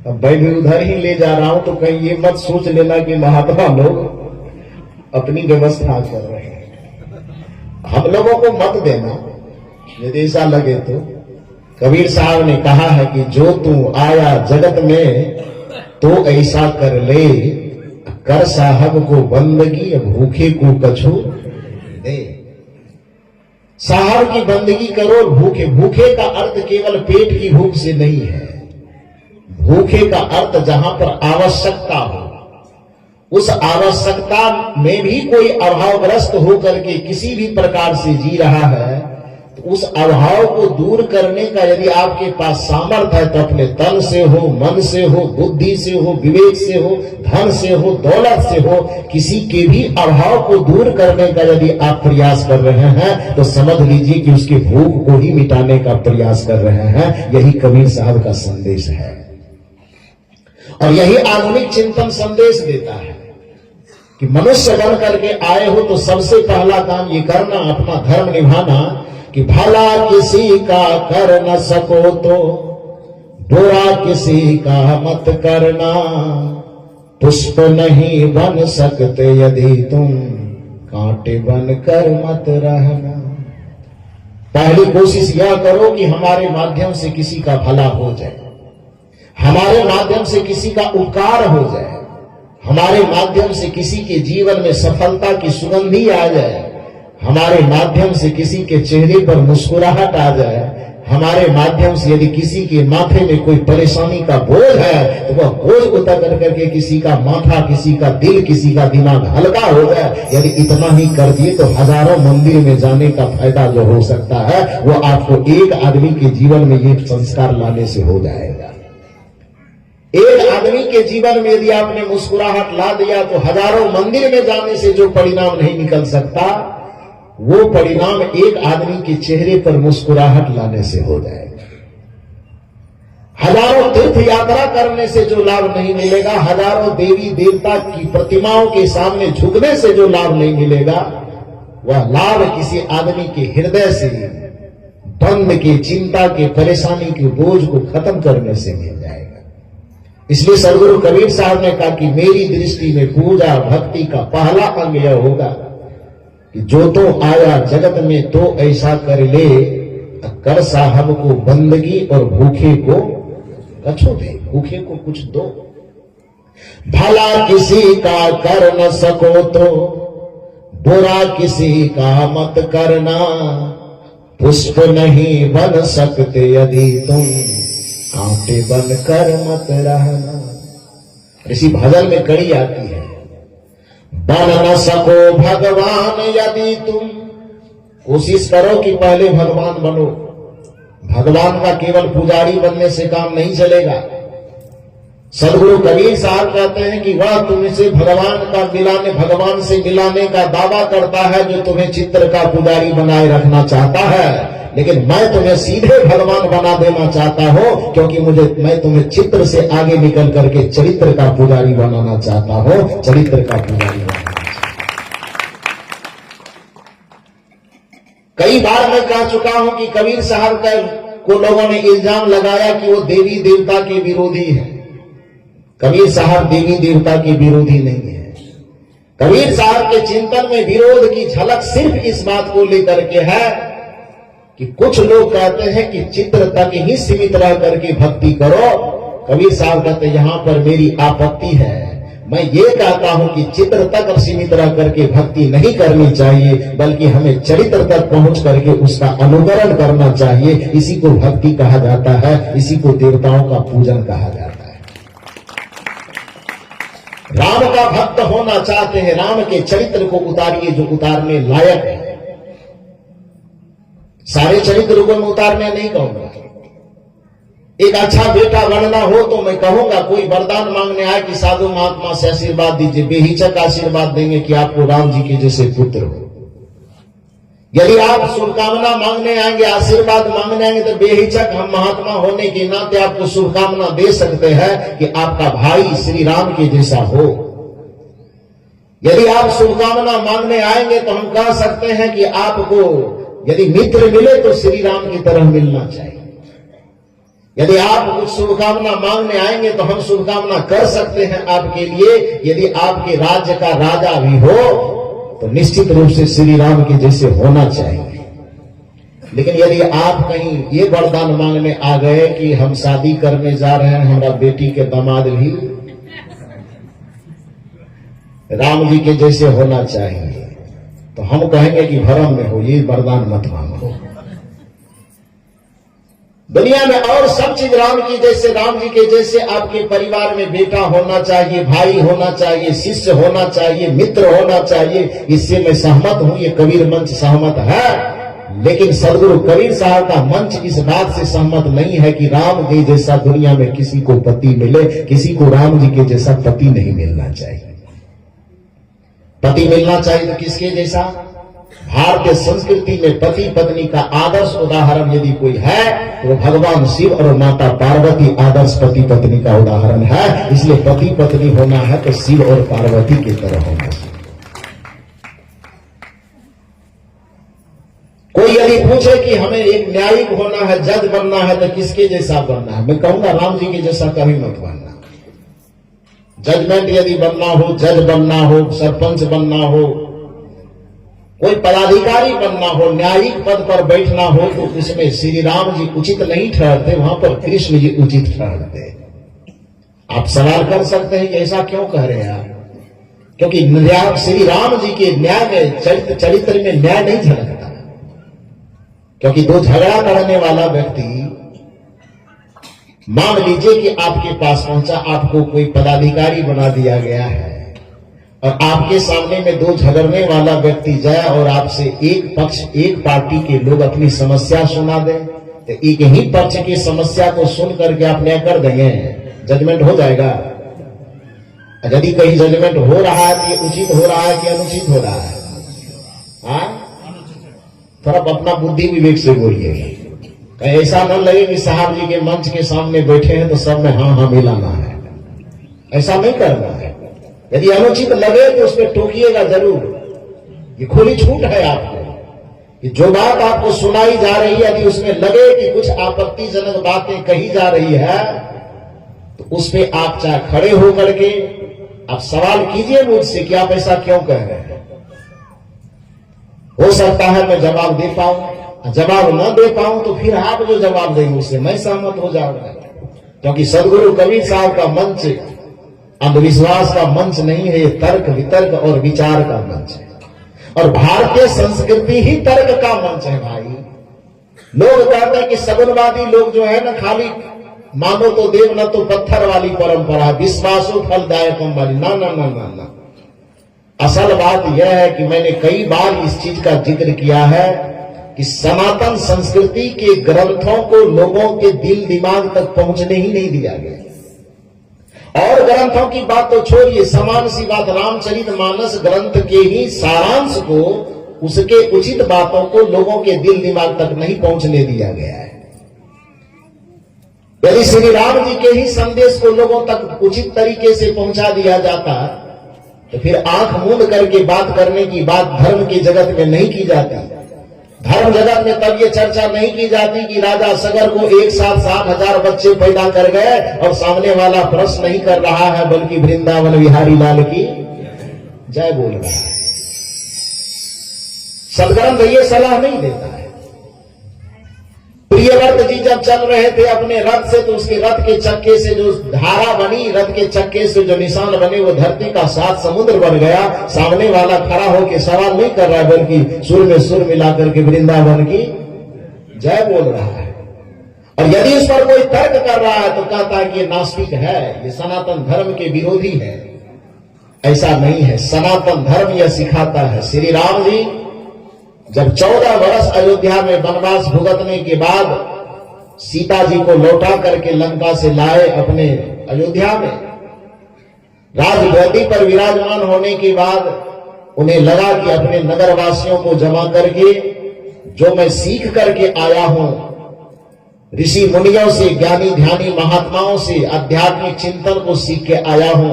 अब मैं भी उधर ही ले जा रहा हूं, तो कहीं ये मत सोच लेना कि महात्मा लोग अपनी व्यवस्था कर रहे हैं। हम लोगों को मत देना यदि ऐसा लगे तो। कबीर साहब ने कहा है कि जो तू आया जगत में तो ऐसा कर ले, कर साहब को बंदगी भूखे को कछु दे। साहब की बंदगी करो भूखे। भूखे का अर्थ केवल पेट की भूख से नहीं है। भूखे का अर्थ जहां पर आवश्यकता हो, उस आवश्यकता में भी कोई अभावग्रस्त होकर के किसी भी प्रकार से जी रहा है, तो उस अभाव को दूर करने का यदि आपके पास सामर्थ्य है, तो अपने तन से हो, मन से हो, बुद्धि से हो, विवेक से हो, धन से हो, दौलत से हो, किसी के भी अभाव को दूर करने का यदि आप प्रयास कर रहे हैं, तो समझ लीजिए कि उसके भूख को ही मिटाने का प्रयास कर रहे हैं। यही कबीर साहब का संदेश है और यही आधुनिक चिंतन संदेश देता है कि मनुष्य बन करके आए हो तो सबसे पहला काम ये करना, अपना धर्म निभाना, कि भला किसी का कर न सको तो बुरा किसी का मत करना। पुष्प नहीं बन सकते यदि तुम कांटे बन कर मत रहना। पहली कोशिश यह करो कि हमारे माध्यम से किसी का भला हो जाए, हमारे माध्यम से किसी का उपकार हो जाए, हमारे माध्यम से किसी के जीवन में सफलता की सुगंधी आ जाए, हमारे माध्यम से किसी के चेहरे पर मुस्कुराहट आ जाए, हमारे माध्यम से यदि किसी के माथे में कोई परेशानी का बोझ है तो वह बोझ उतर करके किसी का माथा, किसी का दिल, किसी का दिमाग हल्का हो जाए। यदि इतना ही कर दिए तो हजारों मंदिर में जाने का फायदा जो हो सकता है वो आपको एक आदमी के जीवन में ये संस्कार लाने से हो जाएगा। एक आदमी के जीवन में यदि आपने मुस्कुराहट ला दिया तो हजारों मंदिर में जाने से जो परिणाम नहीं निकल सकता, वो परिणाम एक आदमी के चेहरे पर मुस्कुराहट लाने से हो जाएगा। हजारों तीर्थ यात्रा करने से जो लाभ नहीं मिलेगा, हजारों देवी देवता की प्रतिमाओं के सामने झुकने से जो लाभ नहीं मिलेगा, वह लाभ किसी आदमी के हृदय से बंद के, चिंता के, परेशानी के बोझ को खत्म करने से मिल जाएगा। इसलिए सदगुरु कबीर साहब ने कहा कि मेरी दृष्टि में पूजा भक्ति का पहला अंग यह होगा कि जो तो आया जगत में तो ऐसा कर ले, कर साहब को बंदगी और भूखे को कछु दे। भूखे को कुछ दो। भला किसी का कर न सको तो बुरा किसी का मत करना। पुष्प नहीं बन सकते यदि तुम कांटे बन कर मत रहना। इसी भजन में कड़ी आती है, बन न सको भगवान यदि तुम। कोशिश करो कि पहले भगवान बनो। भगवान का केवल पुजारी बनने से काम नहीं चलेगा। सदगुरु कबीर साहब कहते हैं कि वह तुमसे भगवान से मिलाने का दावा करता है जो तुम्हें चित्र का पुजारी बनाए रखना चाहता है, लेकिन मैं तुम्हें सीधे भगवान बना देना चाहता हूं, क्योंकि मैं तुम्हें चित्र से आगे निकल करके चरित्र का पुजारी बनाना चाहता हूं। चरित्र का पुजारी बनाना। कई बार मैं कह चुका हूं कि कबीर साहब को लोगों ने इल्जाम लगाया कि वो देवी देवता के विरोधी है। कबीर साहब देवी देवता के विरोधी नहीं है। कबीर साहब के चिंतन में विरोध की झलक सिर्फ इस बात को लेकर के है कि कुछ लोग कहते हैं कि चित्र तक ही सीमित रह करके भक्ति करो। कबीर साहब कहते हैं यहां पर मेरी आपत्ति है। मैं ये कहता हूं कि चित्र तक सीमित रह करके भक्ति नहीं करनी चाहिए, बल्कि हमें चरित्र तक पहुंच करके उसका अनुकरण करना चाहिए। इसी को भक्ति कहा जाता है, इसी को देवताओं का पूजन कहा जाता है। राम का भक्त होना चाहते हैं, राम के चरित्र को उतारिए जो उतारने लायक है। सारे चरित्र को मैं उतारने नहीं कहूंगा। एक अच्छा बेटा बनना हो तो मैं कहूंगा कोई वरदान मांगने आए कि साधु महात्मा से आशीर्वाद दीजिए, बेहिचक आशीर्वाद देंगे कि आपको राम जी के जैसे पुत्र हो। यदि आप शुभकामना मांगने आएंगे, आशीर्वाद मांगने आएंगे, तो बेहिचक हम महात्मा होने के नाते आपको शुभकामना दे सकते हैं कि आपका भाई श्री राम के जैसा हो। यदि आप शुभकामना मांगने आएंगे तो हम कह सकते हैं कि आपको यदि मित्र मिले तो श्री राम की तरह मिलना चाहिए। यदि आप कुछ शुभकामना मांगने आएंगे तो हम शुभकामना कर सकते हैं आपके लिए। यदि आपके राज्य का राजा भी हो तो निश्चित रूप से श्री राम के जैसे होना चाहिए। लेकिन यदि आप कहीं ये वरदान मांगने आ गए कि हम शादी करने जा रहे हैं, हमारा बेटी के दामाद भी राम जी के जैसे होना चाहिए, तो हम कहेंगे कि भरम में हो, ये वरदान मत मांगो। दुनिया में और सब चीज राम की जैसे, राम जी के जैसे आपके परिवार में बेटा होना चाहिए, भाई होना चाहिए, शिष्य होना चाहिए, मित्र होना चाहिए। इससे मैं सहमत हूं, ये कबीर मंच सहमत है। लेकिन सदगुरु कबीर साहब का मंच इस बात से सहमत नहीं है कि राम जी जैसा दुनिया में किसी को पति मिले। किसी को राम जी के जैसा पति नहीं मिलना चाहिए। पति मिलना चाहिए तो किसके जैसा? भारतीय संस्कृति में पति पत्नी का आदर्श उदाहरण यदि कोई है तो भगवान शिव और माता पार्वती आदर्श पति पत्नी का उदाहरण है। इसलिए पति पत्नी होना है तो शिव और पार्वती की तरह होना चाहिए। कोई यदि पूछे कि हमें एक न्यायिक होना है, जज बनना है, तो किसके जैसा बनना है? मैं कहूंगा राम जी के जैसा कभी मत बनना। जजमेंट यदि बनना हो, जज बनना हो, सरपंच बनना हो, कोई पदाधिकारी बनना हो, न्यायिक पद पर बैठना हो, तो उसमें श्री राम जी उचित नहीं ठहरते, वहां पर कृष्ण जी उचित ठहरते। आप सवाल कर सकते हैं कि ऐसा क्यों कह रहे हैं आप? क्योंकि श्री राम जी के न्याय में, चरित्र में न्याय नहीं झलकता। क्योंकि दो झगड़ा करने वाला व्यक्ति, मान लीजिए कि आपके पास पहुंचा, आपको कोई पदाधिकारी बना दिया गया है और आपके सामने में दो झगड़ने वाला व्यक्ति जाए और आपसे एक पक्ष, एक पार्टी के लोग अपनी समस्या सुना दें, तो एक ही पक्ष की समस्या को सुन करके आप न्याय कर देंगे, जजमेंट हो जाएगा। यदि कहीं जजमेंट हो रहा है कि उचित हो रहा है कि अनुचित हो रहा है? हाँ, थोड़ा अपना बुद्धि विवेक से बोलिए। ऐसा न लगे कि साहब जी के मंच के सामने बैठे हैं तो सब में हाँ हाँ मिलाना है। ऐसा नहीं करना है। यदि अनुचित लगे तो उस पर टोकिएगा जरूर। ये खुली छूट है आपको। ये जो बात आपको सुनाई जा रही है, यदि उसमें लगे कि कुछ आपत्तिजनक बातें कही जा रही है, तो उस पर आप चाहे खड़े होकर के आप सवाल कीजिए मुझसे कि आप ऐसा क्यों कह रहे हैं। हो सकता है मैं जवाब दे पाऊं, जवाब न दे पाऊं तो फिर आप जो जवाब देंगे उससे मैं सहमत हो जाऊंगा। क्योंकि सदगुरु कबीर साहब का मंच अंधविश्वास का मंच नहीं है, ये तर्क वितर्क और विचार का मंच है। और भारतीय संस्कृति ही तर्क का मंच है भाई। लोग कहते हैं कि सगुनवादी लोग जो है ना, खाली मानो तो देव न तो पत्थर वाली परंपरा, विश्वासो फलदायकम वाली। ना ना ना ना ना, असल बात यह है कि मैंने कई बार इस चीज का जिक्र किया है कि सनातन संस्कृति के ग्रंथों को लोगों के दिल दिमाग तक पहुंचने ही नहीं दिया गया। और ग्रंथों की बात तो छोड़िए, समान सी बात, रामचरितमानस ग्रंथ के ही सारांश को, उसके उचित बातों को लोगों के दिल दिमाग तक नहीं पहुंचने दिया गया है। यदि श्री राम जी के ही संदेश को लोगों तक उचित तरीके से पहुंचा दिया जाता तो फिर आंख मूंद करके बात करने की बात धर्म के जगत में नहीं की जाती। धर्म जगत में तब ये चर्चा नहीं की जाती कि राजा सगर को एक साथ 60,000 बच्चे पैदा कर गए और सामने वाला प्रश्न नहीं कर रहा है, बल्कि वृंदावन बिहारी लाल की जय बोल रहा है। सदग्रंथ ये सलाह नहीं देता है। प्रियव्रत जी जब चल रहे थे अपने रथ से, तो उसके रथ के चक्के से जो धारा बनी, रथ के चक्के से जो निशान बने, वो धरती का 7 समुद्र बन गया। सामने वाला खड़ा होकर सवाल नहीं कर रहा है, बल्कि सुर में सुर मिलाकर के वृंदावन की जय बोल रहा है। और यदि इस पर कोई तर्क कर रहा है तो कहता है कि ये नास्तिक है, ये सनातन धर्म के विरोधी है। ऐसा नहीं है। सनातन धर्म यह सिखाता है। श्री राम जी जब 14 वर्ष अयोध्या में वनवास भुगतने के बाद सीता जी को लौटा करके लंका से लाए अपने अयोध्या में, राजगद्दी पर विराजमान होने के बाद उन्हें लगा कि अपने नगरवासियों को जमा करके जो मैं सीख करके आया हूं, ऋषि मुनियों से, ज्ञानी ध्यानी महात्माओं से आध्यात्मिक चिंतन को सीख के आया हूं,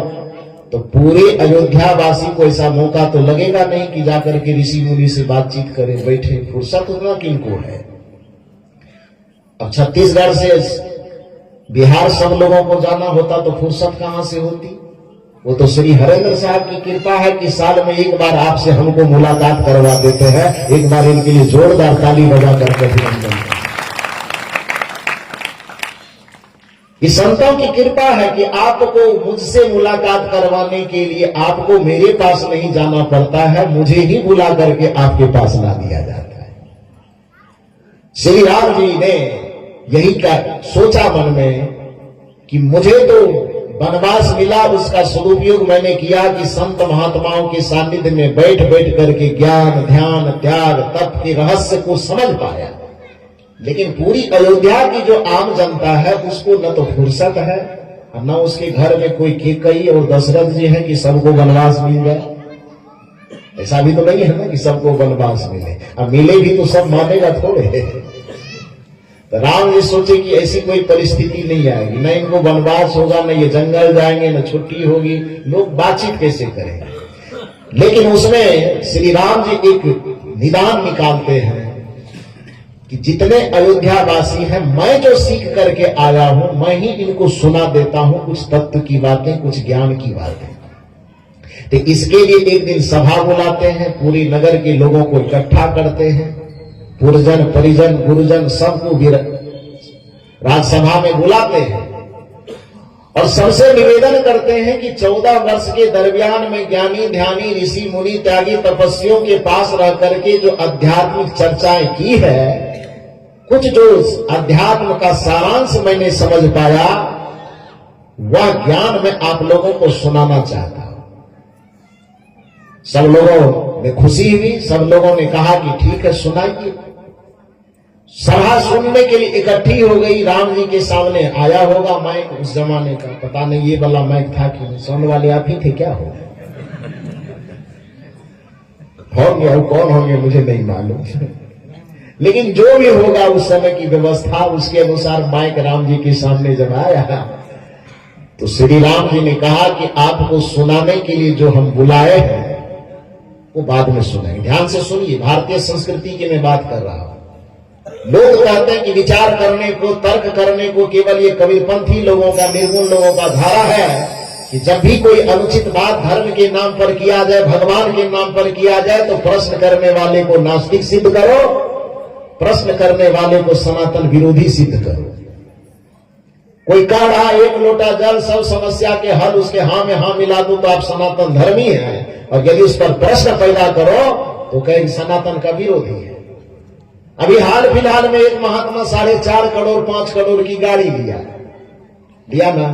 तो पूरे अयोध्या वासी को ऐसा मौका तो लगेगा नहीं कि जाकर के ऋषि मुनि से बातचीत करें, बैठे। फुर्सत उतना किनको है। अब छत्तीसगढ़ से बिहार सब लोगों को जाना होता तो फुर्सत कहां से होती। वो तो श्री हरेंद्र साहब की कृपा है कि साल में एक बार आपसे हमको मुलाकात करवा देते हैं। एक बार इनके लिए जोरदार ताली बजा करके अभिनंदन करें। ये संतों की कृपा है कि आपको मुझसे मुलाकात करवाने के लिए आपको मेरे पास नहीं जाना पड़ता है, मुझे ही बुला करके आपके पास ला दिया जाता है। श्री राम जी ने यही सोचा मन में कि मुझे तो वनवास मिला, उसका सदुपयोग मैंने किया कि संत महात्माओं के सानिध्य में बैठ बैठ करके ज्ञान ध्यान त्याग तप के रहस्य को समझ पाया। लेकिन पूरी अयोध्या की जो आम जनता है उसको न तो फुर्सत है और न उसके घर में कोई कैकेयी और दशरथ जी है कि सबको वनवास मिल जाए। ऐसा भी तो नहीं है ना कि सबको वनवास मिले, अब मिले भी तो सब मानेगा थोड़े। तो राम जी सोचे कि ऐसी कोई परिस्थिति नहीं आएगी, न इनको वनवास होगा, न ये जंगल जाएंगे, न छुट्टी होगी, लोग बातचीत कैसे करेंगे। लेकिन उसमें श्री राम जी एक निदान निकालते हैं कि जितने अयोध्यावासी हैं, मैं जो सीख करके आया हूं मैं ही इनको सुना देता हूं कुछ तत्व की बातें, कुछ ज्ञान की बातें। तो इसके लिए एक दिन सभा बुलाते हैं, पूरी नगर के लोगों को इकट्ठा करते हैं, पुरजन परिजन गुरुजन सबको राजसभा में बुलाते हैं और सबसे निवेदन करते हैं कि 14 वर्ष के दरमियान में ज्ञानी ध्यानी ऋषि मुनि त्यागी तपस्वियों के पास रह करके जो आध्यात्मिक चर्चाएं की है, कुछ जो अध्यात्म का सारांश मैंने समझ पाया, वह ज्ञान मैं आप लोगों को सुनाना चाहता हूं। सब लोगों में खुशी हुई, सब लोगों ने कहा कि ठीक है सुनाइए। सभा सुनने के लिए इकट्ठी हो गई। राम जी के सामने आया होगा माइक, उस जमाने का पता नहीं ये वाला माइक था कि नहीं, सुनने वाले आप ही थे क्या होंगे और कौन होंगे मुझे नहीं मालूम। लेकिन जो भी होगा उस समय की व्यवस्था, उसके अनुसार माइक राम जी के सामने जब आया तो श्री राम जी ने कहा कि आपको सुनाने के लिए जो हम बुलाए हैं वो बाद में सुनाएंगे। ध्यान से सुनिए, भारतीय संस्कृति की मैं बात कर रहा हूं। लोग कहते हैं कि विचार करने को, तर्क करने को केवल ये कबीरपंथी लोगों का, निर्गुण लोगों का धारा है कि जब भी कोई अनुचित बात धर्म के नाम पर किया जाए, भगवान के नाम पर किया जाए, तो प्रश्न करने वाले को नास्तिक सिद्ध करो, प्रश्न करने वाले को सनातन विरोधी सिद्ध करो। कोई कह रहा एक लोटा जल सब समस्या के हल, उसके हां में हां मिला दो तो आप सनातन धर्मी हैं, और यदि उस पर प्रश्न पैदा करो तो कहें सनातन का विरोधी है। अभी हाल फिलहाल में एक महात्मा 4.5 करोड़ 5 करोड़ की गाड़ी लिया ना,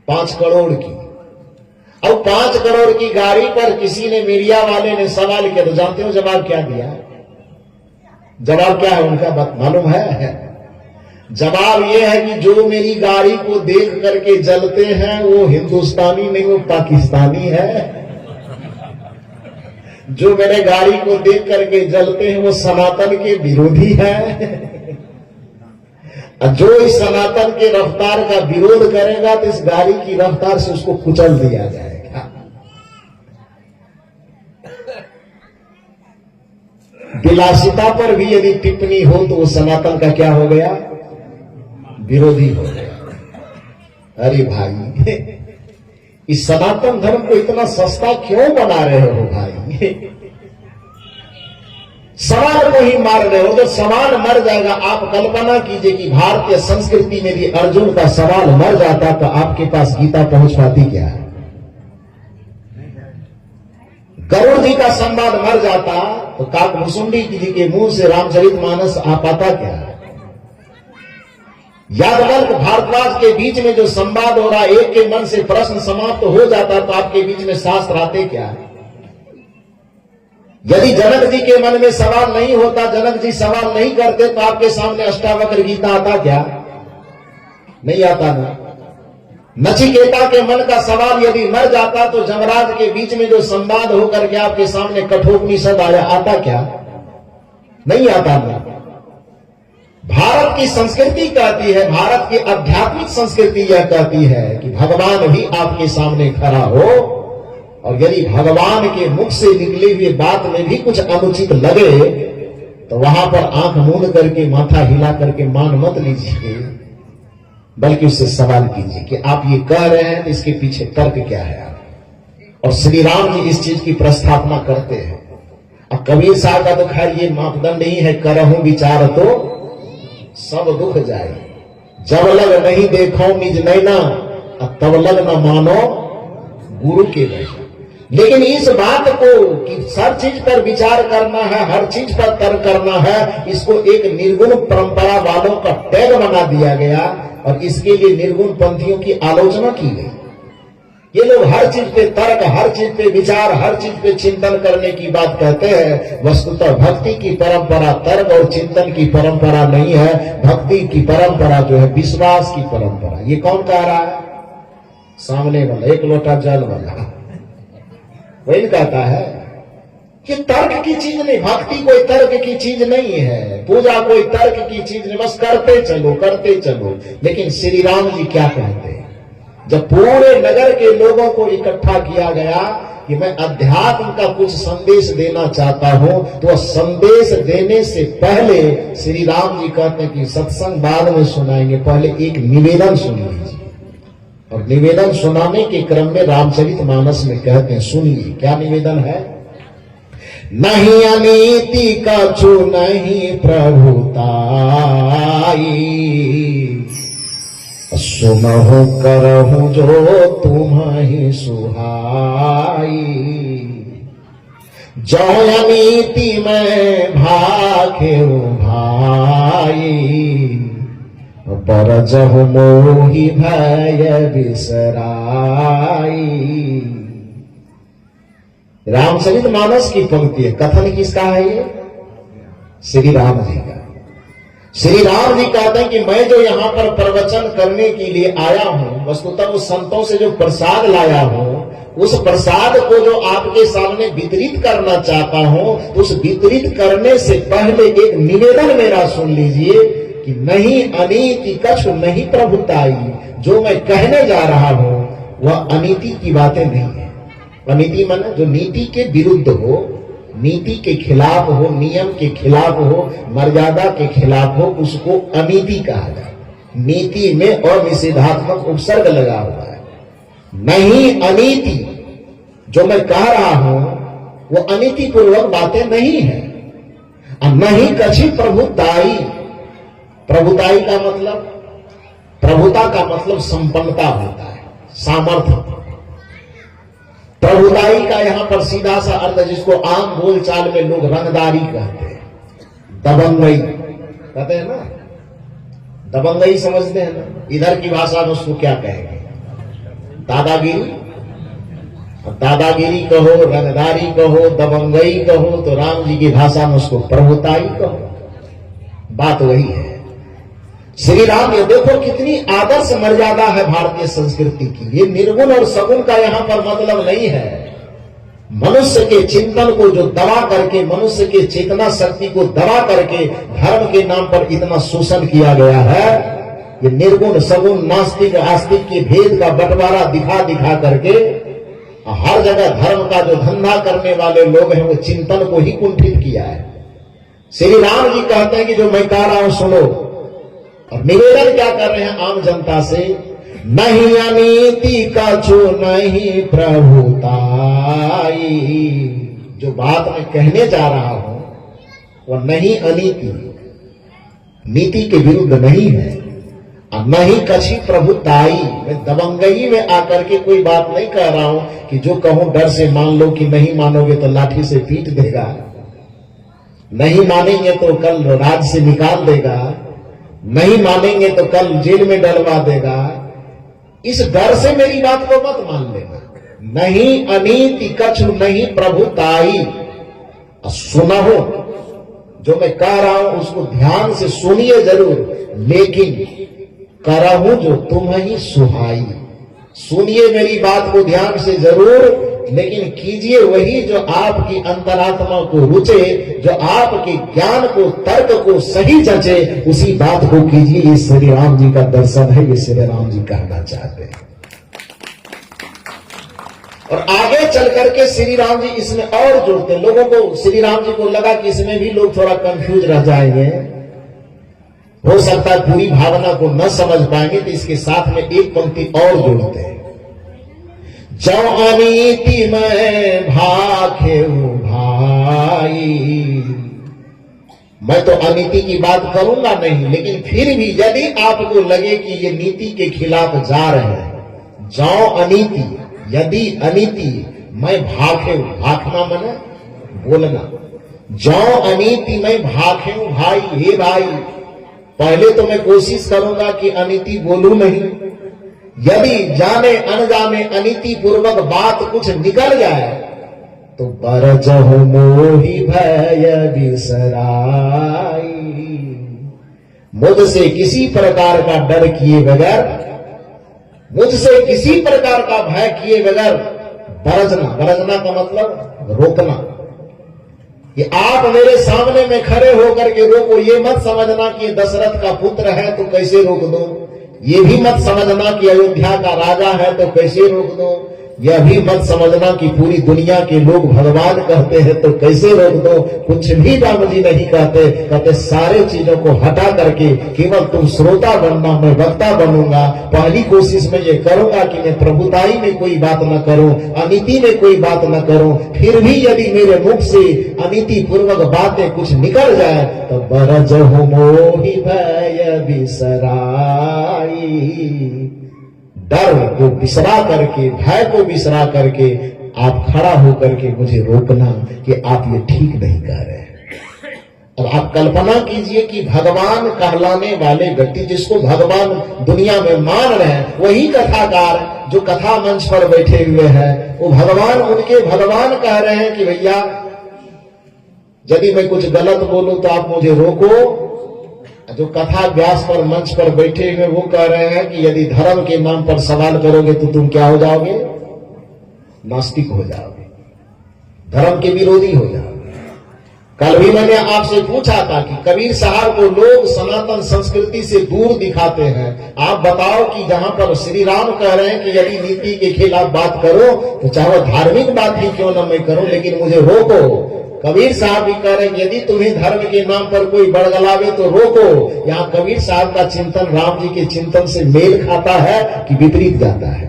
5 करोड़ की। अब 5 करोड़ की गाड़ी पर किसी ने, मीडिया वाले ने सवाल किया, तो जानते हो जवाब क्या दिया? जवाब क्या है उनका बात मालूम है? जवाब यह है कि जो मेरी गाड़ी को देख करके जलते हैं वो हिंदुस्तानी नहीं, वो पाकिस्तानी है। जो मेरे गाड़ी को देख करके जलते हैं वो सनातन के विरोधी है। जो इस सनातन के रफ्तार का विरोध करेगा तो इस गाड़ी की रफ्तार से उसको कुचल दिया जाएगा। विलासिता पर भी यदि टिप्पणी हो तो वो सनातन का क्या हो गया? विरोधी हो गया। अरे भाई, इस सनातन धर्म को इतना सस्ता क्यों बना रहे हो भाई? सवाल को ही मार रहे हो, तो सवाल मर जाएगा। आप कल्पना कीजिए कि भारतीय संस्कृति में भी अर्जुन का सवाल मर जाता तो आपके पास गीता पहुंच पाती क्या? गरुड़ जी का संवाद मर जाता तो काकभुसुंडी जी के मुंह से रामचरितमानस आ पाता क्या? यादवल्क भारद्वाज के बीच में जो संवाद हो रहा, एक के मन से प्रश्न समाप्त हो जाता तो आपके बीच में शास्त्र आते क्या? यदि जनक जी के मन में सवाल नहीं होता, जनक जी सवाल नहीं करते, तो आपके सामने अष्टावक्र गीता आता क्या? नहीं आता ना। नचिकेता के मन का सवाल यदि मर जाता तो जमराज के बीच में जो संवाद होकर के आपके सामने कठोपनिषद आया, आता क्या? नहीं आता ना। भारत की संस्कृति कहती है, भारत की आध्यात्मिक संस्कृति यह कहती है कि भगवान भी आपके सामने खड़ा हो, और यदि भगवान के मुख से निकली हुई बात में भी कुछ अनुचित लगे तो वहां पर आंख मूंद करके माथा हिला करके मान मत लीजिए, बल्कि उससे सवाल कीजिए कि आप ये कह रहे हैं तो इसके पीछे तर्क क्या है। और श्री राम जी इस चीज की प्रस्थापना करते हैं। और कबीर साहब का तो खैर ये मापदंड ही है, करहूं विचार तो सब दुख जाए, जब लग नहीं देखो निज नैना, तब लग न मानो गुरु के वचन। लेकिन इस बात को कि हर चीज पर विचार करना है, हर चीज पर तर्क करना है, इसको एक निर्गुण परंपरा वालों का टैग बना दिया गया और इसके लिए निर्गुण पंथियों की आलोचना की गई। ये लोग हर चीज पे तर्क, हर चीज पे विचार, हर चीज पे चिंतन करने की बात कहते हैं। वस्तुतः भक्ति की परंपरा तर्क और चिंतन की परंपरा नहीं है। भक्ति की परंपरा जो है विश्वास की परंपरा। ये कौन कह रहा है? सामने वाला, एक लोटा जल वाला वही कहता है कि तर्क की चीज नहीं, भक्ति कोई तर्क की चीज नहीं है, पूजा कोई तर्क की चीज नहीं, बस करते चलो करते चलो। लेकिन श्री राम जी क्या कहते हैं? जब पूरे नगर के लोगों को इकट्ठा किया गया कि मैं अध्यात्म का कुछ संदेश देना चाहता हूं, तो संदेश देने से पहले श्री राम जी कहते हैं कि सत्संग बाद में सुनाएंगे, पहले एक निवेदन सुन लीजिए। और निवेदन सुनाने के क्रम में रामचरितमानस में कहते हैं, सुनिए क्या निवेदन है। नहीं अनीति कछु नहीं प्रभुताई, सुनहु करहु जो तुम्हि सुहाई। जो अनीति में भाखे भाई, परजहु मोहि भय बिसराई। रामचरितमानस की पंक्ति है। कथन किसका है ये? श्री राम जी का। श्री राम जी कहते हैं कि मैं जो यहाँ पर प्रवचन करने के लिए आया हूं, वस्तुतः उस संतों से जो प्रसाद लाया हूं, उस प्रसाद को जो आपके सामने वितरित करना चाहता हूं, तो उस वितरित करने से पहले एक निवेदन मेरा सुन लीजिए कि नहीं अनीति कछु नहीं प्रभुताई। जो मैं कहने जा रहा हूं वह अनीति की बातें नहीं है। अनीति माने जो नीति के विरुद्ध हो, नीति के खिलाफ हो, नियम के खिलाफ हो, मर्यादा के खिलाफ हो, उसको अनीति कहा जाए। नीति में अनिषेधात्मक उपसर्ग लगा हुआ है। नहीं अनीति, जो मैं कह रहा हूं वो अनीति पूर्वक बातें नहीं है। और नहीं कछि प्रभुताई। प्रभुताई का मतलब, प्रभुता का मतलब संपन्नता होता है, सामर्थ्य। प्रभुताई का यहां पर सीधा सा अर्थ, जिसको आम बोलचाल में लोग रंगदारी कहते हैं, दबंगई कहते हैं ना, दबंगई समझते हैं ना। इधर की भाषा में उसको क्या कहेंगे? दादागिरी। दादागिरी कहो, रंगदारी कहो, दबंगई कहो, तो राम जी की भाषा में उसको प्रभुताई कहो। बात वही है। श्री राम, ये देखो कितनी आदर्श मर्यादा है भारतीय संस्कृति की। ये निर्गुण और सगुण का यहां पर मतलब नहीं है। मनुष्य के चिंतन को जो दबा करके, मनुष्य के चेतना शक्ति को दबा करके धर्म के नाम पर इतना शोषण किया गया है। ये निर्गुण सगुण नास्तिक आस्तिक के भेद का बंटवारा दिखा दिखा करके हर जगह धर्म का जो धंधा करने वाले लोग हैं वो चिंतन को ही कुंठित किया है। श्री राम जी कहते हैं कि जो मैं कह रहा हूं सुनो। और निवेदन क्या कर रहे हैं आम जनता से? नहीं अनीति कछु नहीं प्रभुताई। जो बात मैं कहने जा रहा हूं वह नहीं अनीति, नीति के विरुद्ध नहीं है, और नहीं कछि प्रभुताई। मैं दबंगई में आकर के कोई बात नहीं कह रहा हूं कि जो कहूं डर से मान लो, कि नहीं मानोगे तो लाठी से पीट देगा, नहीं मानेंगे तो कल राज से निकाल देगा, नहीं मानेंगे तो कल जेल में डलवा देगा। इस डर से मेरी बात को मत मान लेना। नहीं अनीति कछु नहीं प्रभुताई। सुनहो, जो मैं कह रहा हूं उसको ध्यान से सुनिए जरूर, लेकिन करहूं जो तुम्हि सुहाई। सुनिए मेरी बात को ध्यान से जरूर, लेकिन कीजिए वही जो आपकी अंतरात्मा को रुचे, जो आपके ज्ञान को, तर्क को सही जचे, उसी बात को कीजिए। ये श्री राम जी का दर्शन है, ये श्री राम जी कहना चाहते हैं। और आगे चल करके श्री राम जी इसमें और जोड़ते हैं लोगों को। श्री राम जी को लगा कि इसमें भी लोग थोड़ा कंफ्यूज रह जाएंगे, हो सकता है पूरी भावना को न समझ पाएंगे, तो इसके साथ में एक पंक्ति और जोड़ते हैं। जो अनीति में भाखे भाई, मैं तो अनीति की बात करूंगा नहीं, लेकिन फिर भी यदि आपको लगे कि ये नीति के खिलाफ जा रहे हैं, जो अनीति, यदि अनीति मैं भाखे, भाखना मने बोलना, जो अनीति में भाखे भाई, हे भाई, पहले तो मैं कोशिश करूंगा कि अनीति बोलूं नहीं। यदि जाने अनजाने अनीति पूर्वक बात कुछ निकल जाए तो बरजहु मोहि भय बिसराई, मुझसे किसी प्रकार का डर किए बगैर, मुझसे किसी प्रकार का भय किए बगैर बरजना, बरजना का मतलब रोकना, कि आप मेरे सामने में खड़े होकर के रोको। ये मत समझना कि दशरथ का पुत्र है तो कैसे रोक दो, ये भी मत समझना कि अयोध्या का राजा है तो कैसे रोक दो, यह भी मत समझना कि पूरी दुनिया के लोग भगवान कहते हैं तो कैसे रोक दो। कुछ भी राम जी नहीं कहते, कहते सारे चीजों को हटा करके केवल तुम श्रोता बनना, मैं वक्ता बनूंगा। पहली कोशिश में ये करूंगा कि मैं प्रभुताई में कोई बात न करूं, अनीति में कोई बात न करूं। फिर भी यदि मेरे मुख से अनीति पूर्वक बातें कुछ निकल जाए तो बरजहु मोहि भय बिसराई, डर को बिसरा करके, भय को बिसरा करके आप खड़ा होकर के मुझे रोकना कि आप ये ठीक नहीं कह रहे हैं। अब आप कल्पना कीजिए कि भगवान कहलाने वाले व्यक्ति, जिसको भगवान दुनिया में मान रहे हैं, वही कथाकार जो कथा मंच पर बैठे हुए हैं, वो भगवान, उनके भगवान कह रहे हैं कि भैया यदि मैं कुछ गलत बोलूं तो आप मुझे रोको। जो कथा व्यास पर मंच पर बैठे हुए वो कह रहे हैं कि यदि धर्म के नाम पर सवाल करोगे तो तुम क्या हो जाओगे, नास्तिक हो जाओगे, धर्म के विरोधी हो जाओगे। कल भी मैंने आपसे पूछा था कि कबीर साहब को लोग सनातन संस्कृति से दूर दिखाते हैं। आप बताओ कि जहां पर श्री राम कह रहे हैं कि यदि नीति के खिलाफ बात करो तो चाहे धार्मिक बात ही क्यों न मैं करूं, लेकिन मुझे रोको। कबीर साहब भी कह रहे हैं यदि तुम्हें धर्म के नाम पर कोई बड़गलावे तो रोको। यहाँ कबीर साहब का चिंतन राम जी के चिंतन से मेल खाता है कि विपरीत जाता है?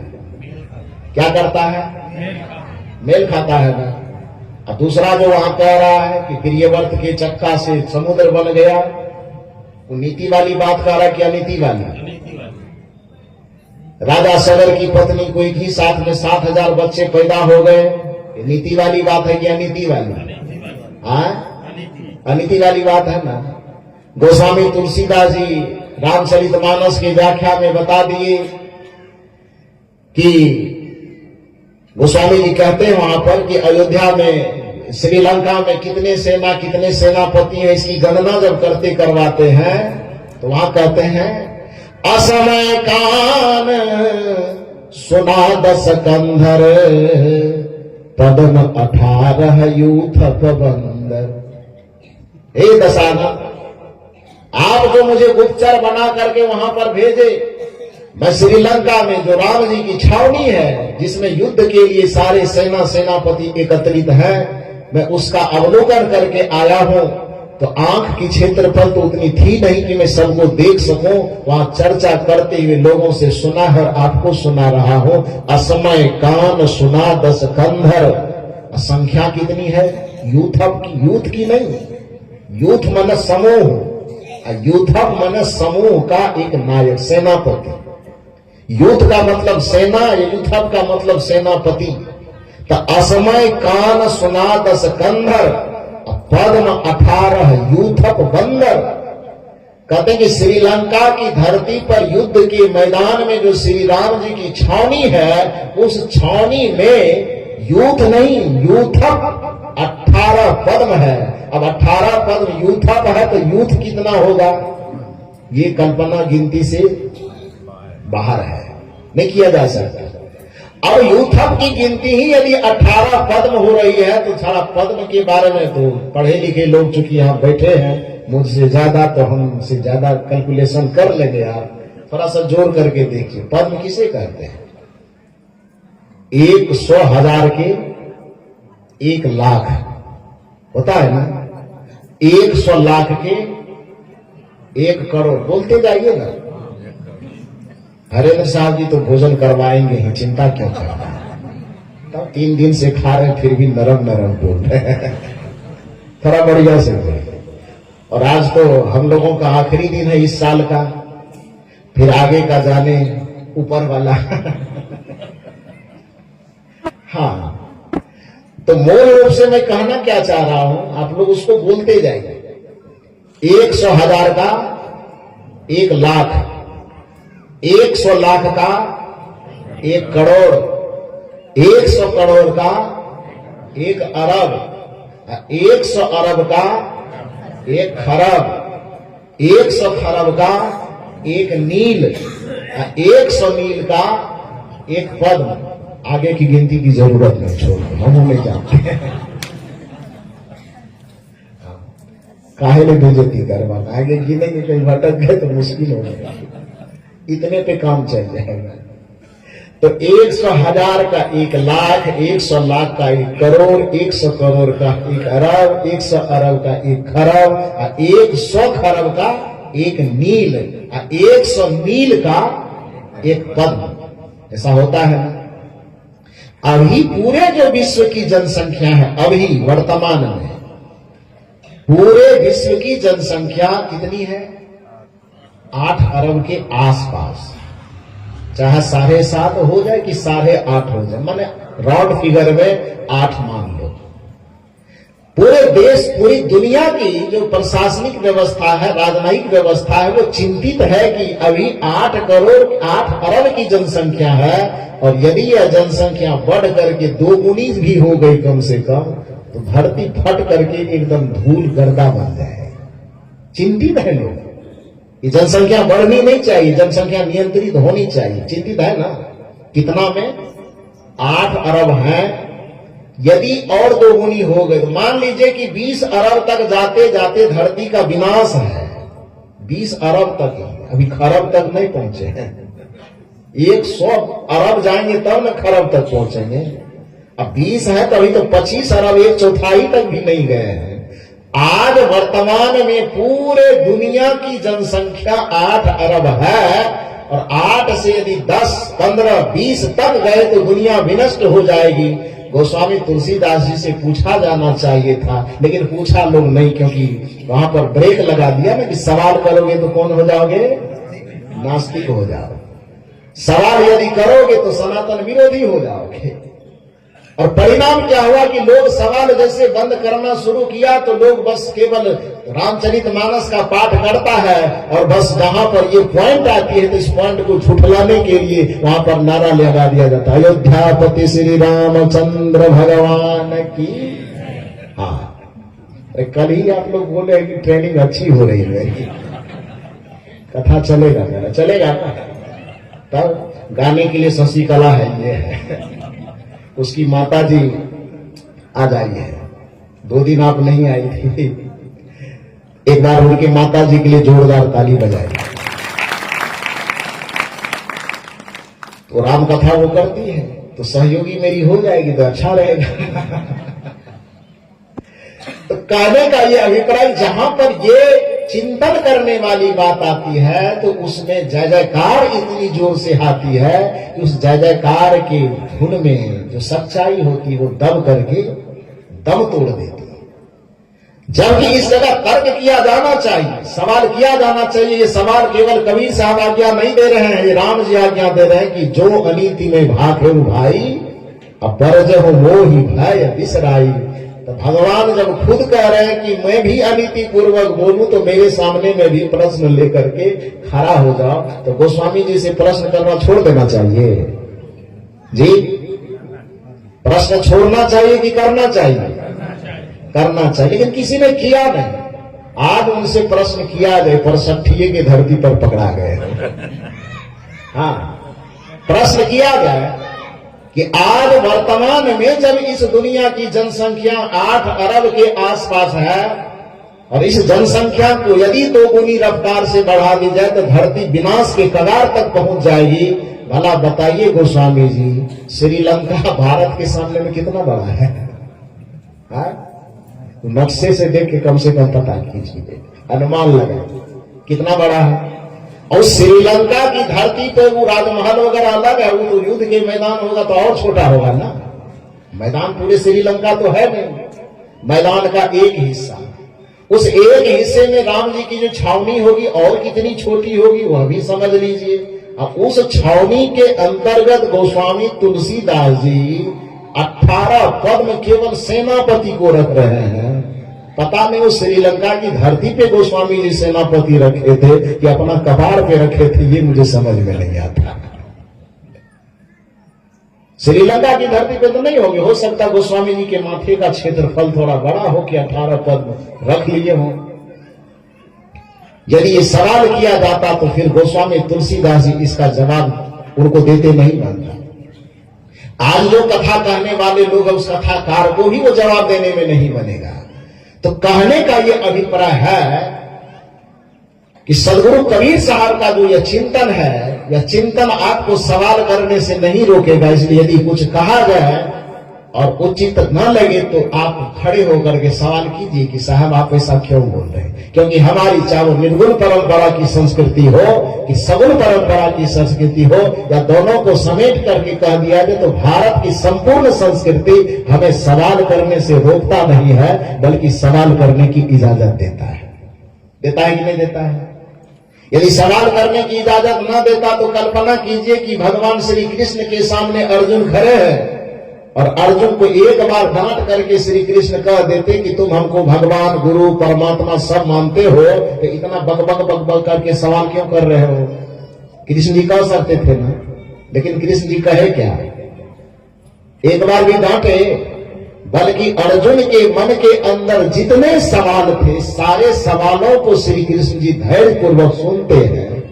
क्या करता है? मेल खाता है ना। और दूसरा जो वहां कह रहा है कि प्रियव्रत के चक्का से समुद्र बन गया, वो नीति वाली बात कह रहा है कि अनीति वाली? राजा सगर की पत्नी को एक ही साथ में 7,000 बच्चे पैदा हो गए, नीति वाली बात है कि अनीति वाली? अनीति वाली बात है ना। गोस्वामी तुलसीदास जी रामचरितमानस की व्याख्या में बता दिए कि गोस्वामी जी कहते हैं वहां पर कि अयोध्या में, श्रीलंका में कितने सेनापति हैं, इसकी गणना जब करते करवाते हैं तो वहां कहते हैं असमय कान सुना 10 कंधर, पद्म 18 यूथप बंदर। हे दशानन, आप जो मुझे गुप्तचर बना करके वहां पर भेजे, मैं श्रीलंका में जो राम जी की छावनी है जिसमें युद्ध के लिए सारे सेनापति एकत्रित हैं, मैं उसका अवलोकन करके आया हूं। तो आंख की क्षेत्रफल तो उतनी थी नहीं कि मैं सबको देख सकूं। वहां चर्चा करते हुए लोगों से सुना है, आपको सुना रहा हूं। असमय कान सुना 10 कंधर। संख्या कितनी है? यूथप की, यूथ की नहीं, यूथ मन समूह, यूथप मन समूह का एक नायक, सेनापति। यूथ का मतलब सेना, यूथप का मतलब सेनापति। तो असमय कान सुना 10 कंधर, पद्म 18 यूथप बंदर। कहते हैं कि श्रीलंका की धरती पर युद्ध के मैदान में जो श्री राम जी की छावनी है, उस छावनी में यूथ नहीं, यूथप 18 पद्म है। अब 18 पद्म यूथप है तो यूथ कितना होगा? ये कल्पना गिनती से बाहर है, नहीं किया जा सकता। और यूथप की गिनती ही यदि 18 पद्म हो रही है तो सारा पद्म के बारे में तो पढ़े लिखे लोग चूंकि यहाँ बैठे हैं मुझसे ज्यादा, तो हमसे ज्यादा कैलकुलेशन कर लेंगे। आप थोड़ा सा जोड़ करके देखिए, पद्म किसे कहते हैं? 100 हजार के 1 लाख होता है ना, 100 लाख के 1 करोड़ बोलते जाइए ना। हरेंद्र साहब जी तो भोजन करवाएंगे ही, चिंता क्यों करना है। तब 3 दिन से खा रहे फिर भी नरम नरम बोल रहे हैं, थोड़ा बढ़िया से बोले। और आज तो हम लोगों का आखिरी दिन है इस साल का, फिर आगे का जाने ऊपर वाला। हाँ, तो मूल रूप से मैं कहना क्या चाह रहा हूं, आप लोग उसको बोलते जाइए। 100,000 का 1 लाख, 100 लाख का 1 करोड़, 100 करोड़ का 1 अरब, 100 अरब का 1 खरब, 100 खरब का 1 नील, 100 नील का 1 पद्म। आगे की गिनती की जरूरत नहीं, छोड़ हम नहीं जानते। काहे ने बेइज्जती करवाना, आगे गिनेंगे कहीं भटक गए तो मुश्किल हो जाएगा, इतने पे काम चल जाएगा। तो 100,000 का 1 लाख, 100 लाख का 1 करोड़, 100 करोड़ का 1 अरब, 100 अरब का 1 खरब, 100 खरब का 1 नील, 100 नील का 1 पद्म। ऐसा होता है ना। अभी पूरे जो विश्व की जनसंख्या है, अभी वर्तमान में पूरे विश्व की जनसंख्या कितनी है? 8 अरब के आसपास, चाहे 7.5 हो जाए कि 8.5 हो जाए, माने राउंड फिगर में 8 मान लो। पूरे देश, पूरी दुनिया की जो प्रशासनिक व्यवस्था है, राजनयिक व्यवस्था है, वो चिंतित है कि अभी 8 करोड़ 8 अरब की जनसंख्या है, और यदि यह जनसंख्या बढ़ करके 2 गुनी भी हो गई कम से कम, तो धरती फट करके एकदम धूल गर्दा बन जाए। चिंतित है लोग, ये जनसंख्या बढ़नी नहीं चाहिए, जनसंख्या नियंत्रित होनी चाहिए। चिंतित है ना। कितना में? 8 अरब है। यदि और 2 गुनी हो गए तो मान लीजिए कि 20 अरब तक जाते जाते धरती का विनाश है। 20 अरब तक ही, अभी खरब तक नहीं पहुंचे हैं। 100 अरब जाएंगे तब न खरब तक पहुंचेंगे। अब 20 है तो अभी तो 25 अरब, 1/4 तक भी नहीं गए हैं। आज वर्तमान में पूरे दुनिया की जनसंख्या 8 अरब है, और 8 से यदि 10, 15, 20 तक गए तो दुनिया विनष्ट हो जाएगी। गोस्वामी तुलसीदास जी से पूछा जाना चाहिए था, लेकिन पूछा लोग नहीं, क्योंकि वहां पर ब्रेक लगा दिया ना कि सवाल करोगे तो कौन हो जाओगे? नास्तिक हो जाओगे। सवाल यदि करोगे तो सनातन विरोधी हो जाओगे। और परिणाम क्या हुआ कि लोग सवाल जैसे बंद करना शुरू किया तो लोग बस केवल रामचरितमानस का पाठ करता है, और बस जहां पर ये पॉइंट आती है तो इस पॉइंट को झुठलाने के लिए वहां पर नारा लगा दिया जाता है, अयोध्यापति श्री रामचंद्र भगवान की। हाँ, कल ही आप लोग बोले कि ट्रेनिंग अच्छी हो रही है, कथा चलेगा मेरा, चलेगा ना। तब गाने के लिए शशिकला है, ये है उसकी माता जी आज आई है। 2 दिन आप नहीं आई थी, एक बार उनकी माता जी के लिए जोरदार ताली बजाई। तो राम कथा वो करती है तो सहयोगी मेरी हो जाएगी तो अच्छा रहेगा। तो कहने का ये अभिप्राय, जहां पर ये चिंतन करने वाली बात आती है तो उसमें जय जयकार इतनी जोर से आती है कि उस जय जयकार के धुन में जो सच्चाई होती है वो दम करके दम तोड़ देती है। जबकि इस जगह तर्क किया जाना चाहिए, सवाल किया जाना चाहिए। ये सवाल केवल कबीर साहब आज्ञा नहीं दे रहे हैं, ये राम जी आज्ञा दे रहे हैं कि जो अनीति में भाखे भाई, अब बरज हो मोहि भय बिसराई। तो भगवान जब खुद कह रहे हैं कि मैं भी अनीति पूर्वक बोलूं तो मेरे सामने में भी प्रश्न लेकर के खड़ा हो जाओ, तो गोस्वामी जी से प्रश्न करना छोड़ देना चाहिए जी। प्रश्न छोड़ना चाहिए कि करना चाहिए? करना चाहिए, लेकिन किसी ने किया नहीं। आज उनसे प्रश्न किया जाए पर सठिये की धरती पर पकड़ा गए। हाँ, प्रश्न किया जाए कि आज वर्तमान में जब इस दुनिया की जनसंख्या 8 अरब के आसपास है, और इस जनसंख्या को यदि 2 गुनी रफ्तार से बढ़ा दी जाए तो धरती विनाश के कगार तक पहुंच जाएगी। भला बताइए गोस्वामी जी, श्रीलंका भारत के सामने में कितना बड़ा है? नक्शे से देख के कम पता कीजिए, अनुमान लगाए कितना बड़ा है। और श्रीलंका की धरती पे वो राजमहल वगैरह अलग है, वो तो युद्ध के मैदान होगा तो और छोटा होगा ना। मैदान पूरे श्रीलंका तो है नहीं, मैदान का एक हिस्सा, उस एक हिस्से में राम जी की जो छावनी होगी और कितनी छोटी होगी वह भी समझ लीजिए। अब उस छावनी के अंतर्गत गोस्वामी तुलसीदास जी 18 पद में केवल सेनापति को रख रहे हैं। पता नहीं वो श्रीलंका की धरती पे गोस्वामी जी सेनापति रखे थे कि अपना कपार पे रखे थे, ये मुझे समझ में नहीं आता। श्रीलंका की धरती पे तो नहीं होंगे, हो सकता गोस्वामी जी के माथे का क्षेत्रफल थोड़ा बड़ा हो कि 18 पद रख लिए हो। यदि ये सवाल किया जाता तो फिर गोस्वामी तुलसीदास जी इसका जवाब उनको देते नहीं बनता। आज जो कथा कहने वाले लोग हैं उस कथाकार को भी वो जवाब देने में नहीं बनेगा। तो कहने का ये अभिप्राय है कि सदगुरु कबीर साहब का जो यह चिंतन है, यह चिंतन आपको सवाल करने से नहीं रोकेगा। इसलिए यदि कुछ कहा जाए और उचित न लगे तो आप खड़े होकर के सवाल कीजिए कि साहब आप ऐसा क्यों बोल रहे हैं। क्योंकि हमारी चाहे निर्गुण परंपरा की संस्कृति हो कि सगुण परंपरा की संस्कृति हो या दोनों को समेट करके कह दिया जाए तो भारत की संपूर्ण संस्कृति हमें सवाल करने से रोकता नहीं है, बल्कि सवाल करने की इजाजत देता है। देता है कि नहीं देता है? यदि सवाल करने की इजाजत न देता तो कल्पना कीजिए कि भगवान श्री कृष्ण के सामने अर्जुन खड़े हैं और अर्जुन को एक बार डांट करके श्री कृष्ण कह देते कि तुम हमको भगवान गुरु परमात्मा सब मानते हो, तो इतना बक बक बक बक करके सवाल क्यों कर रहे हो? कृष्ण जी कह सकते थे ना, लेकिन कृष्ण जी कहे क्या? एक बार भी डांटे, बल्कि अर्जुन के मन के अंदर जितने सवाल थे सारे सवालों को श्री कृष्ण जी धैर्य पूर्वक सुनते हैं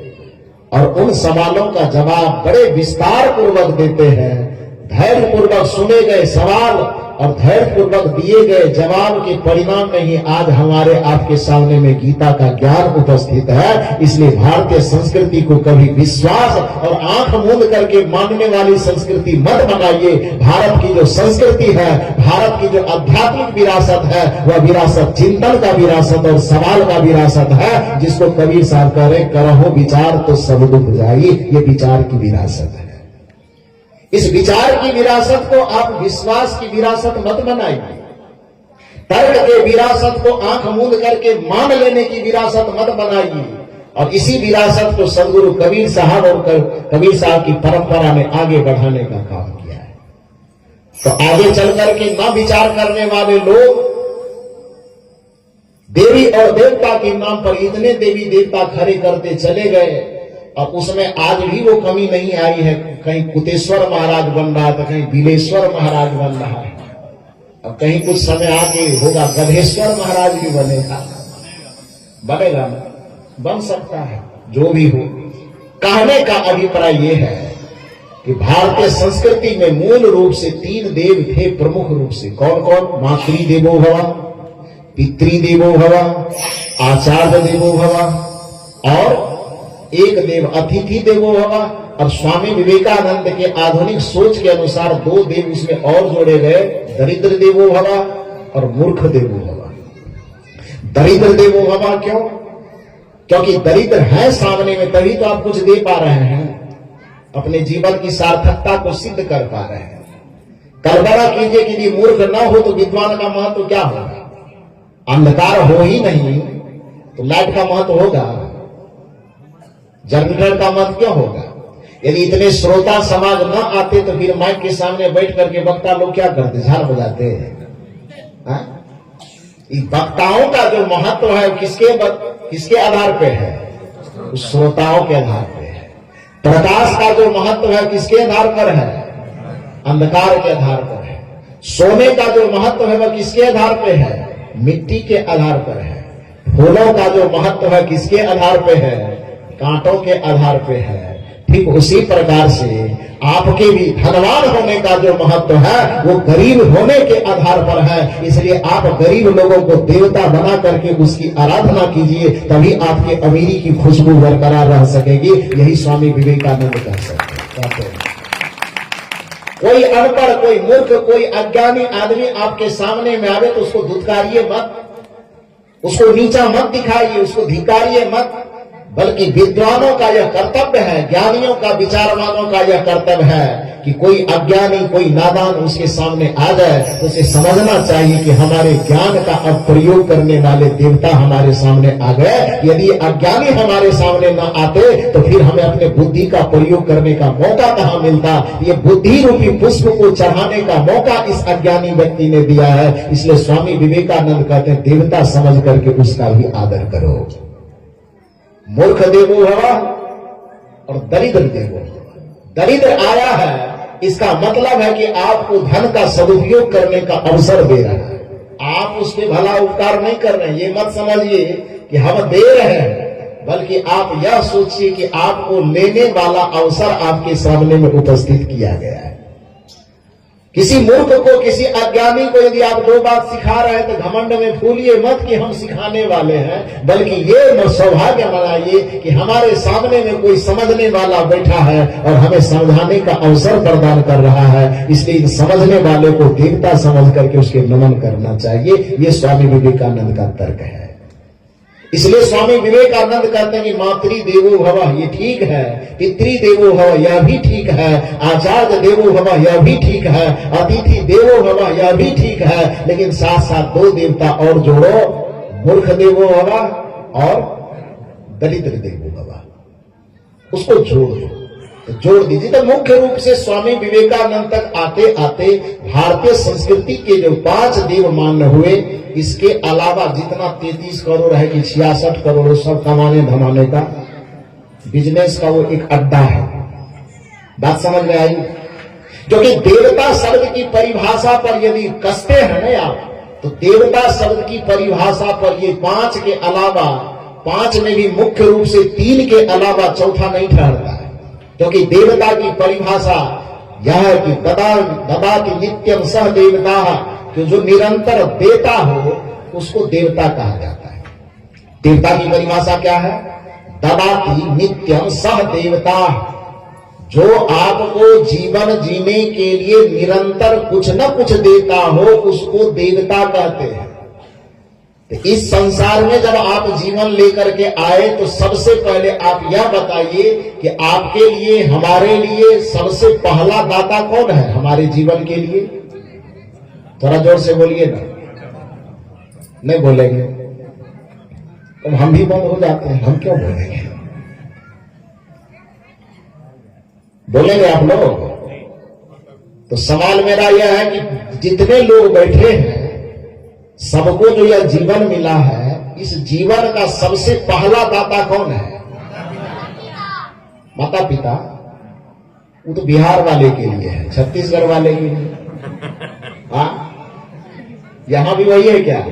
और उन सवालों का जवाब बड़े विस्तार पूर्वक देते हैं। धैर्य पूर्वक सुने गए सवाल और धैर्य पूर्वक दिए गए जवाब के परिणाम में ही आज हमारे आपके सामने में गीता का ज्ञान उपस्थित है। इसलिए भारतीय संस्कृति को कभी विश्वास और आंख मूंद करके मानने वाली संस्कृति मत बनाइए। भारत की जो संस्कृति है, भारत की जो आध्यात्मिक विरासत है, वह विरासत चिंतन का विरासत और सवाल का विरासत है, जिसको कबीर साहब कह रहे करहो विचार तो सब दुख जाई। ये विचार की विरासत है। इस विचार की विरासत को आप विश्वास की विरासत मत बनाइए। तर्क के विरासत को आंख मूंद करके मान लेने की विरासत मत बनाइए। और इसी विरासत को सदगुरु कबीर साहब और कबीर साहब की परंपरा ने आगे बढ़ाने का काम किया है। तो आगे चल करके न विचार करने वाले लोग देवी और देवता के नाम पर इतने देवी देवता खड़े करते चले गए और उसमें आज भी वो कमी नहीं आई है। कहीं कुतेश्वर महाराज बन रहा था, कहीं बिलेश्वर महाराज बन रहा है, अब कहीं कुछ समय आगे होगा गधेश्वर महाराज भी बनेगा, बनेगा, बन सकता है। जो भी हो, कहने का अभिप्राय ये है कि भारतीय संस्कृति में मूल रूप से 3 देव थे प्रमुख रूप से। कौन कौन? मातृदेवो भव, पितृदेवो भव, आचार्य देवो भव और एक देव अतिथि देवो भव। और स्वामी विवेकानंद के आधुनिक सोच के अनुसार 2 देव इसमें और जोड़े गए, दरिद्र देवो भव और मूर्ख देवो भव। दरिद्र देवो भव क्यों? क्योंकि दरिद्र है सामने में, तभी तो आप कुछ दे पा रहे हैं, अपने जीवन की सार्थकता को सिद्ध कर पा रहे हैं। कल्पना कीजिए कि यदि मूर्ख ना हो तो विद्वान का महत्व क्या होगा? अंधकार हो ही नहीं तो लाइट का महत्व होगा, जनरेटर का महत्व क्या होगा? यदि इतने श्रोता समाज न आते तो फिर माइक के सामने बैठ करके वक्ता लोग क्या करते? झाड़ बजाते हैं। वक्ताओं का जो महत्व है किसके आधार पे है? उस श्रोताओं के आधार पे है। प्रकाश का जो महत्व है किसके आधार पर है? अंधकार के आधार पर है। सोने का जो महत्व है वह किसके आधार पे है? मिट्टी के आधार पर है। फूलों का जो महत्व है किसके आधार पे है? कांटों के आधार पे है। ठीक उसी प्रकार से आपके भी धनवान होने का जो महत्व है वो गरीब होने के आधार पर है। इसलिए आप गरीब लोगों को देवता बना करके उसकी आराधना कीजिए, तभी आपके अमीरी की खुशबू बरकरार रह सकेगी। यही स्वामी विवेकानंद कह सकते हैं। कोई अनपढ़, कोई मूर्ख, कोई अज्ञानी आदमी आपके सामने में आवे तो उसको धुतकारिए मत, उसको नीचा मत दिखाइए, उसको धिकारिए मत। बल्कि विद्वानों का यह कर्तव्य है, ज्ञानियों का, विचारवानों का यह कर्तव्य है कि कोई अज्ञानी, कोई नादान उसके सामने आ जाए तो उसे समझना चाहिए कि हमारे ज्ञान का अब प्रयोग करने वाले देवता हमारे सामने आ गए। यदि अज्ञानी हमारे सामने न आते तो फिर हमें अपने बुद्धि का प्रयोग करने का मौका कहां मिलता। ये बुद्धि रूपी पुष्प को चढ़ाने का मौका इस अज्ञानी व्यक्ति ने दिया है। इसलिए स्वामी विवेकानंद कहते हैं, देवता समझ करके उसका भी आदर करो। मूर्ख देवो भव और दरिद्र देवो भव। दरिद्र आया है, इसका मतलब है कि आपको धन का सदुपयोग करने का अवसर दे रहा है, आप उस पर भला उपकार नहीं कर रहे हैं। ये मत समझिए कि हम दे रहे हैं, बल्कि आप यह सोचिए कि आपको लेने वाला अवसर आपके सामने में उपस्थित किया गया है। किसी मूर्ख को, किसी अज्ञानी को यदि आप दो बात सिखा रहे हैं तो घमंड में फूलिए मत कि हम सिखाने वाले हैं, बल्कि ये सौभाग्य मनाइए कि हमारे सामने में कोई समझने वाला बैठा है और हमें समझाने का अवसर प्रदान कर रहा है। इसलिए इन समझने वाले को देवता समझ करके उसके नमन करना चाहिए। ये स्वामी विवेकानंद का तर्क है। इसलिए स्वामी विवेकानंद कहते हैं कि मातृ देवो भव, ये ठीक है, पितृ देवो भव, यह भी ठीक है, आचार्य देवो भव, यह भी ठीक है, अतिथि देवो भव, यह भी ठीक है, लेकिन साथ साथ दो देवता और जोड़ो, मूर्ख देवो भव और दरिद्र देवो भव, उसको जोड़ दो, तो जोड़ दीजिए। तो मुख्य रूप से स्वामी विवेकानंद तक आते आते भारतीय संस्कृति के जो 5 देव मान्य हुए, इसके अलावा जितना 33 करोड़ है कि 66 करोड़ सब कमाने धमाने का बिजनेस का वो एक अड्डा है। बात समझ में आई? क्योंकि देवता शब्द की परिभाषा पर यदि कसते हैं ना आप, तो देवता शब्द की परिभाषा पर ये 5 के अलावा, 5 में भी मुख्य रूप से 3 के अलावा चौथा नहीं ठहरता है। क्योंकि देवता की परिभाषा यह है कि ददाति नित्यम सह देवता, कि जो निरंतर देता हो उसको देवता कहा जाता है। देवता की परिभाषा क्या है? ददाति नित्यम सह देवता, जो आपको जीवन जीने के लिए निरंतर कुछ न कुछ देता हो उसको देवता कहते हैं। तो इस संसार में जब आप जीवन लेकर के आए तो सबसे पहले आप यह बताइए कि आपके लिए, हमारे लिए सबसे पहला दाता कौन है हमारे जीवन के लिए? थोड़ा जोर से बोलिए ना। नहीं बोलेंगे तो हम भी बंद हो जाते हैं। हम क्यों बोलेंगे? बोलेंगे आप लोग? तो सवाल मेरा यह है कि जितने लोग बैठे हैं, सबको जो यह जीवन मिला है, इस जीवन का सबसे पहला दाता कौन है? माता पिता। वो तो बिहार वाले के लिए है, छत्तीसगढ़ वाले के लिए। हाँ, यहां भी वही है क्या?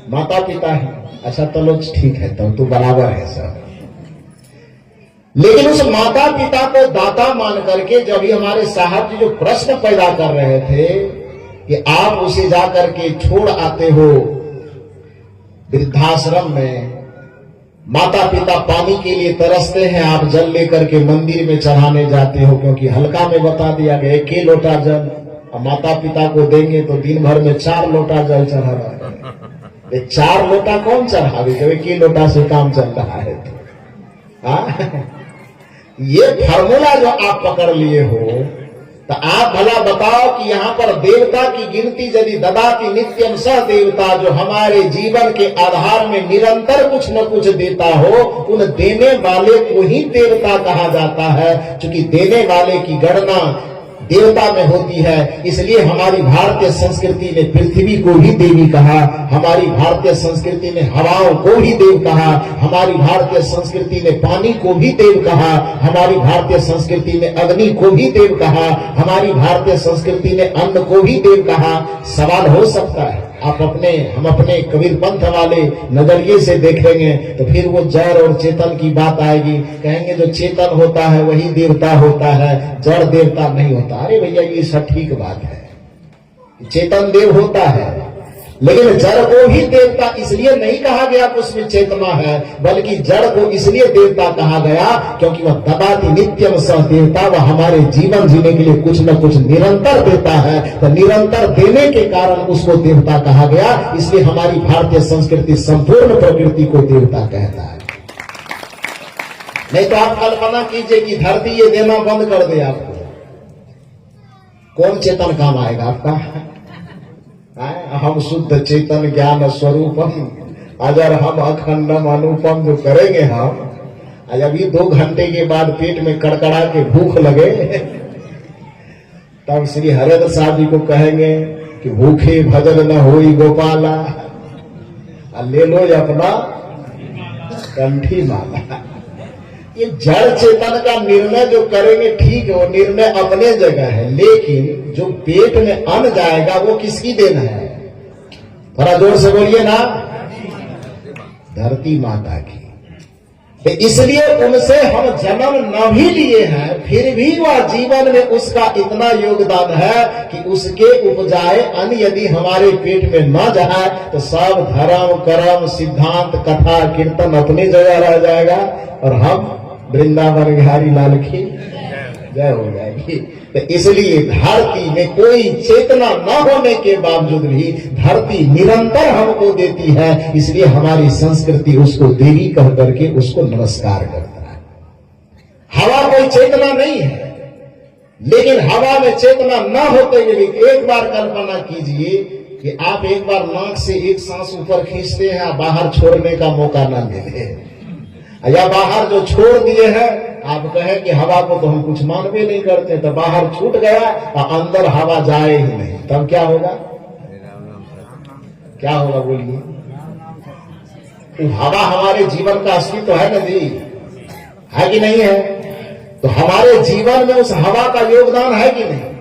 माता पिता है। अच्छा तो लोग ठीक है, तब तो बराबर है सब। लेकिन उस माता पिता को दाता मान करके जब ये हमारे साहब जी जो प्रश्न पैदा कर रहे थे कि आप उसे जाकर के छोड़ आते हो वृद्धाश्रम में, माता पिता पानी के लिए तरसते हैं, आप जल लेकर के मंदिर में चढ़ाने जाते हो, क्योंकि हल्का में बता दिया गया 1 लोटा जल, और माता पिता को देंगे तो दिन भर में 4 लोटा जल चढ़ाना है। 4 लोटा कौन चढ़ावे जब 1 लोटा से काम चल रहा है? ये फार्मूला जो आप पकड़ लिए हो, तो आप भला बताओ कि यहाँ पर देवता की गिनती यदि ददाति नित्यम सह देवता, जो हमारे जीवन के आधार में निरंतर कुछ न कुछ देता हो, उन देने वाले को ही देवता कहा जाता है। क्योंकि देने वाले की गणना देवता में होती है। इसलिए हमारी भारतीय संस्कृति ने पृथ्वी को ही देवी कहा, हमारी भारतीय संस्कृति ने हवाओं को ही देव कहा, हमारी भारतीय संस्कृति ने पानी को भी देव कहा, हमारी भारतीय संस्कृति ने अग्नि को भी देव कहा, हमारी भारतीय संस्कृति ने अन्न को भी देव कहा। सवाल हो सकता है हम अपने कबीर पंथ वाले नजरिए से देखेंगे तो फिर वो जड़ और चेतन की बात आएगी। कहेंगे जो चेतन होता है वही देवता होता है, जड़ देवता नहीं होता। अरे भैया ये सटीक बात है, चेतन देव होता है, लेकिन जड़ को ही देवता इसलिए नहीं कहा गया कि उसमें चेतना है, बल्कि जड़ को इसलिए देवता कहा गया क्योंकि वह ददाति नित्यम सह देवता, वह हमारे जीवन जीने के लिए कुछ न कुछ निरंतर देता है। तो निरंतर देने के कारण उसको देवता कहा गया। इसलिए हमारी भारतीय संस्कृति संपूर्ण प्रकृति को देवता कहता है। नहीं तो आप कल्पना कीजिए कि धरती ये देना बंद कर दे आपको, कौन चेतन काम आएगा आपका? हम शुद्ध चेतन ज्ञान स्वरूपम अगर हम अखंडम अनुपम जो करेंगे हम, अभी 2 घंटे के बाद पेट में कड़कड़ा के भूख लगे तब श्री हरेंद्र साहब जी को कहेंगे कि भूखे भजन न होई गोपाला, ले लो अपना कंठी माला। ये जड़ चेतन का निर्णय जो करेंगे ठीक है, वो निर्णय अपने जगह है, लेकिन जो पेट में अन्न जाएगा वो किसकी देन है? थोड़ा जोर से बोलिए ना, धरती माता की। तो इसलिए उनसे हम जन्म न भी लिए हैं, फिर भी वह जीवन में उसका इतना योगदान है कि उसके उपजाए अन्न यदि हमारे पेट में न जाए तो सब धर्म कर्म सिद्धांत कथा कीर्तन अपनी जगह रह जाएगा और हम वृंदावन बिहारी लाल की जय हो जाएगी। तो इसलिए धरती में कोई चेतना न होने के बावजूद भी धरती निरंतर हमको देती है, इसलिए हमारी संस्कृति उसको देवी कह करके उसको नमस्कार करता है। हवा कोई चेतना नहीं है, लेकिन हवा में चेतना न होते हुए भी एक बार कल्पना कीजिए कि आप एक बार नाक से एक सांस ऊपर खींचते हैं, बाहर छोड़ने का मौका न मिले, या बाहर जो छोड़ दिए हैं आप कहें कि हवा को तो हम कुछ मानवे नहीं करते, तो बाहर छूट गया और अंदर हवा जाए ही नहीं, तब क्या होगा? क्या होगा बोलिए? तो हवा हमारे जीवन का अस्तित्व है ना जी, है कि नहीं है? तो हमारे जीवन में उस हवा का योगदान है कि नहीं?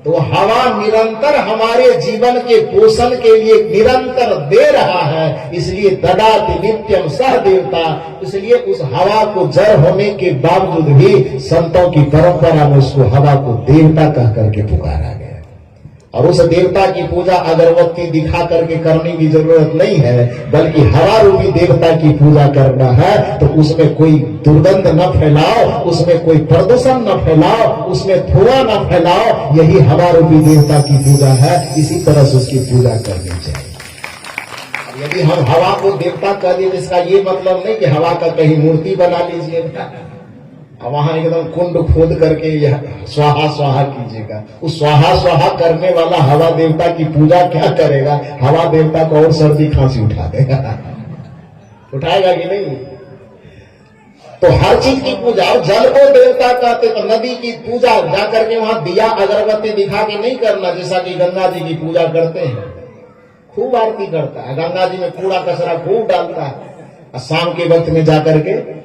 तो हवा निरंतर हमारे जीवन के पोषण के लिए निरंतर दे रहा है, इसलिए ददाति नित्यम सह देवता। इसलिए उस हवा को जड़ होने के बावजूद भी संतों की परंपरा में उसको हवा को देवता कह करके पुकारा गया। और उस देवता की पूजा अगरबत्ती दिखा करके करने की जरूरत नहीं है, बल्कि हवा रूपी देवता की पूजा करना है। तो उसमें कोई दुर्गंध न फैलाओ, उसमें कोई प्रदूषण न फैलाओ, उसमें धुआं न फैलाओ, यही हवा रूपी देवता की पूजा है। इसी तरह से उसकी पूजा करनी चाहिए। यदि हम हवा को देवता कह दें, इसका ये मतलब नहीं कि हवा का कहीं मूर्ति बना लीजिएगा, वहां एकदम कुंड खोद करके स्वाहा स्वाहा कीजिएगा। उस स्वाहा स्वाहा करने वाला हवा देवता की पूजा क्या करेगा? हवा देवता को और सर्दी खांसी उठा देगा, उठाएगा कि नहीं? तो हर चीज की पूजा, और जल को देवता कहते तो नदी की पूजा जाकर के वहां दिया अगरबत्ती दिखा के नहीं करना, जैसा कि गंगा जी की पूजा करते हैं, खूब आरती करता है, गंगा जी में कूड़ा कचरा खूब डालता है, और शाम के वक्त में जाकर के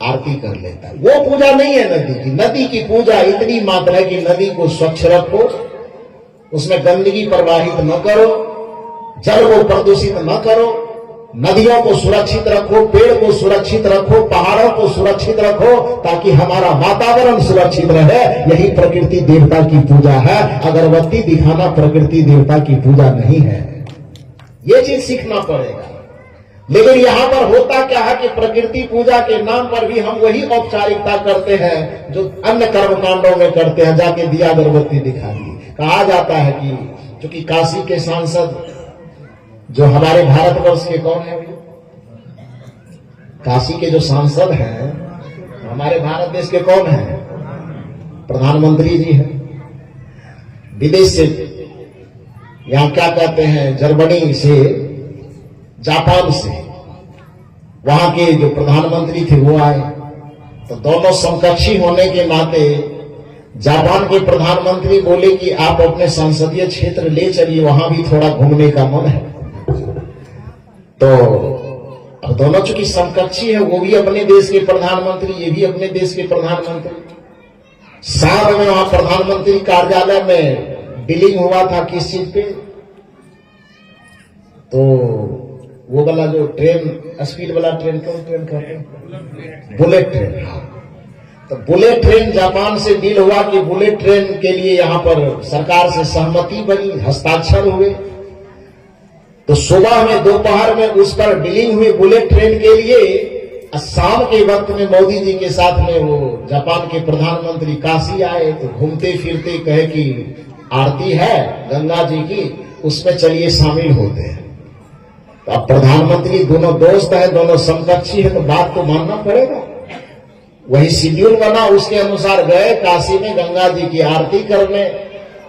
आरती कर लेता है। वो पूजा नहीं है नदी की। नदी की पूजा इतनी मात्र है कि नदी को स्वच्छ रखो, उसमें गंदगी प्रवाहित न करो, जल को प्रदूषित न करो, नदियों को सुरक्षित रखो, पेड़ को सुरक्षित रखो, पहाड़ों को सुरक्षित रखो, ताकि हमारा वातावरण सुरक्षित रहे। यही प्रकृति देवता की पूजा है। अगरबत्ती दिखाना प्रकृति देवता की पूजा नहीं है, ये चीज सीखना पड़ेगा। लेकिन यहां पर होता क्या है कि प्रकृति पूजा के नाम पर भी हम वही औपचारिकता करते हैं जो अन्य कर्मकांडों में करते हैं, जाके दिया अगरबत्ती दिखा दी। कहा जाता है कि चूंकि काशी के सांसद जो हमारे भारतवर्ष के कौन है, काशी के जो सांसद हैं हमारे भारत देश के कौन है? प्रधानमंत्री जी हैं। विदेश से, यहां क्या कहते हैं, जर्मनी से, जापान से, वहां के जो प्रधानमंत्री थे वो आए। तो दोनों समकक्षी होने के नाते जापान के प्रधानमंत्री बोले कि आप अपने संसदीय क्षेत्र ले चलिए, वहां भी थोड़ा घूमने का मन है। तो अब दोनों चूंकि समकक्षी है, वो भी अपने देश के प्रधानमंत्री, ये भी अपने देश के प्रधानमंत्री। साल में वहां प्रधानमंत्री कार्यालय में डीलिंग हुआ था किस चीज पे? तो वो वाला जो ट्रेन, स्पीड वाला ट्रेन, कौन ट्रेन कहते हैं? Bullet train. हाँ, तो बुलेट ट्रेन जापान से डील हुआ कि बुलेट ट्रेन के लिए यहां पर सरकार से सहमति बनी, हस्ताक्षर हुए। तो सुबह में दोपहर में उस पर डीलिंग हुई बुलेट ट्रेन के लिए। शाम के वक्त में मोदी जी के साथ में वो जापान के प्रधानमंत्री काशी आए। तो घूमते फिरते कहे कि आरती है गंगा जी की, उसमें चलिए शामिल होते हैं। तो अब प्रधानमंत्री दोनों दोस्त है, दोनों समकक्षी है, तो बात तो मानना पड़ेगा। वही शेड्यूल बना, उसके अनुसार गए काशी में गंगा जी की आरती करने,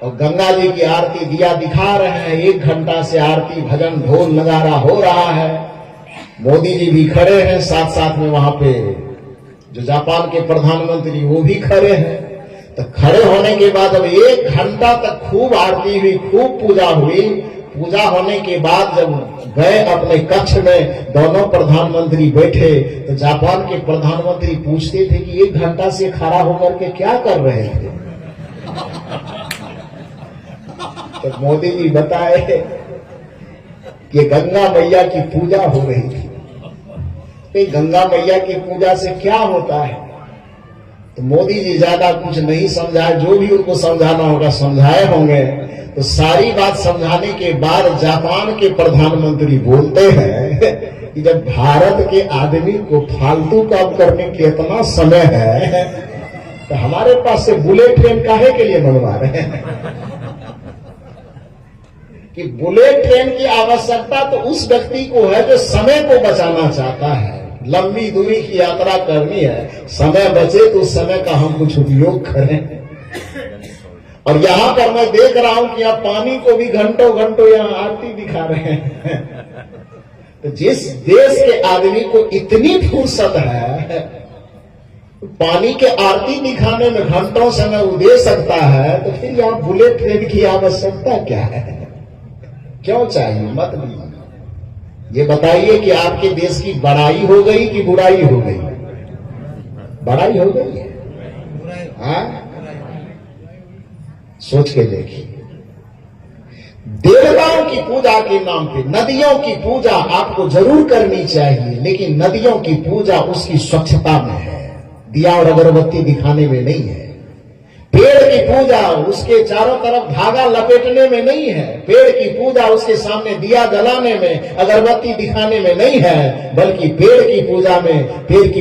और गंगा जी की आरती दिया दिखा रहे हैं। 1 घंटा से आरती भजन ढोल नगारा हो रहा है। मोदी जी भी खड़े हैं, साथ साथ में वहां पे जो जापान के प्रधानमंत्री वो भी खड़े हैं। तो खड़े होने के बाद अब 1 घंटा तक खूब आरती हुई, खूब पूजा हुई। पूजा होने के बाद जब गए अपने कक्ष में, दोनों प्रधानमंत्री बैठे, तो जापान के प्रधानमंत्री पूछते थे कि 1 घंटा से खड़ा होकर के क्या कर रहे थे। तो मोदी जी बताए कि गंगा मैया की पूजा हो रही थी। तो गंगा मैया की पूजा से क्या होता है? तो मोदी जी ज्यादा कुछ नहीं समझाए, जो भी उनको समझाना होगा समझाए होंगे। तो सारी बात समझाने के बाद जापान के प्रधानमंत्री बोलते हैं कि जब भारत के आदमी को फालतू काम करने के इतना समय है, तो हमारे पास से बुलेट ट्रेन काहे के लिए बनवा रहे हैं? कि बुलेट ट्रेन की आवश्यकता तो उस व्यक्ति को है जो समय को बचाना चाहता है, लंबी दूरी की यात्रा करनी है, समय बचे तो उस समय का हम कुछ उपयोग करें। और यहां पर मैं देख रहा हूं कि आप पानी को भी घंटों घंटों यहां आरती दिखा रहे हैं। तो जिस देश के आदमी को इतनी फुर्सत है, पानी के आरती दिखाने में घंटों समय वो दे सकता है, तो फिर यहां बुलेट ट्रेन की आवश्यकता क्या है? क्यों चाहिए? मत ये बताइए कि आपके देश की बड़ाई हो गई कि बुराई हो गई? बड़ाई हो गई है। हाँ, सोच के देखिए। देवताओं की पूजा के नाम पे नदियों की पूजा आपको जरूर करनी चाहिए, लेकिन नदियों की पूजा उसकी स्वच्छता में है, दिया और अगरबत्ती दिखाने में नहीं है। पेड़ की पूजा उसके चारों तरफ धागा लपेटने में नहीं है। पेड़ की पूजा उसके सामने दिया जलाने में, अगरबत्ती दिखाने में नहीं है, बल्कि पेड़ की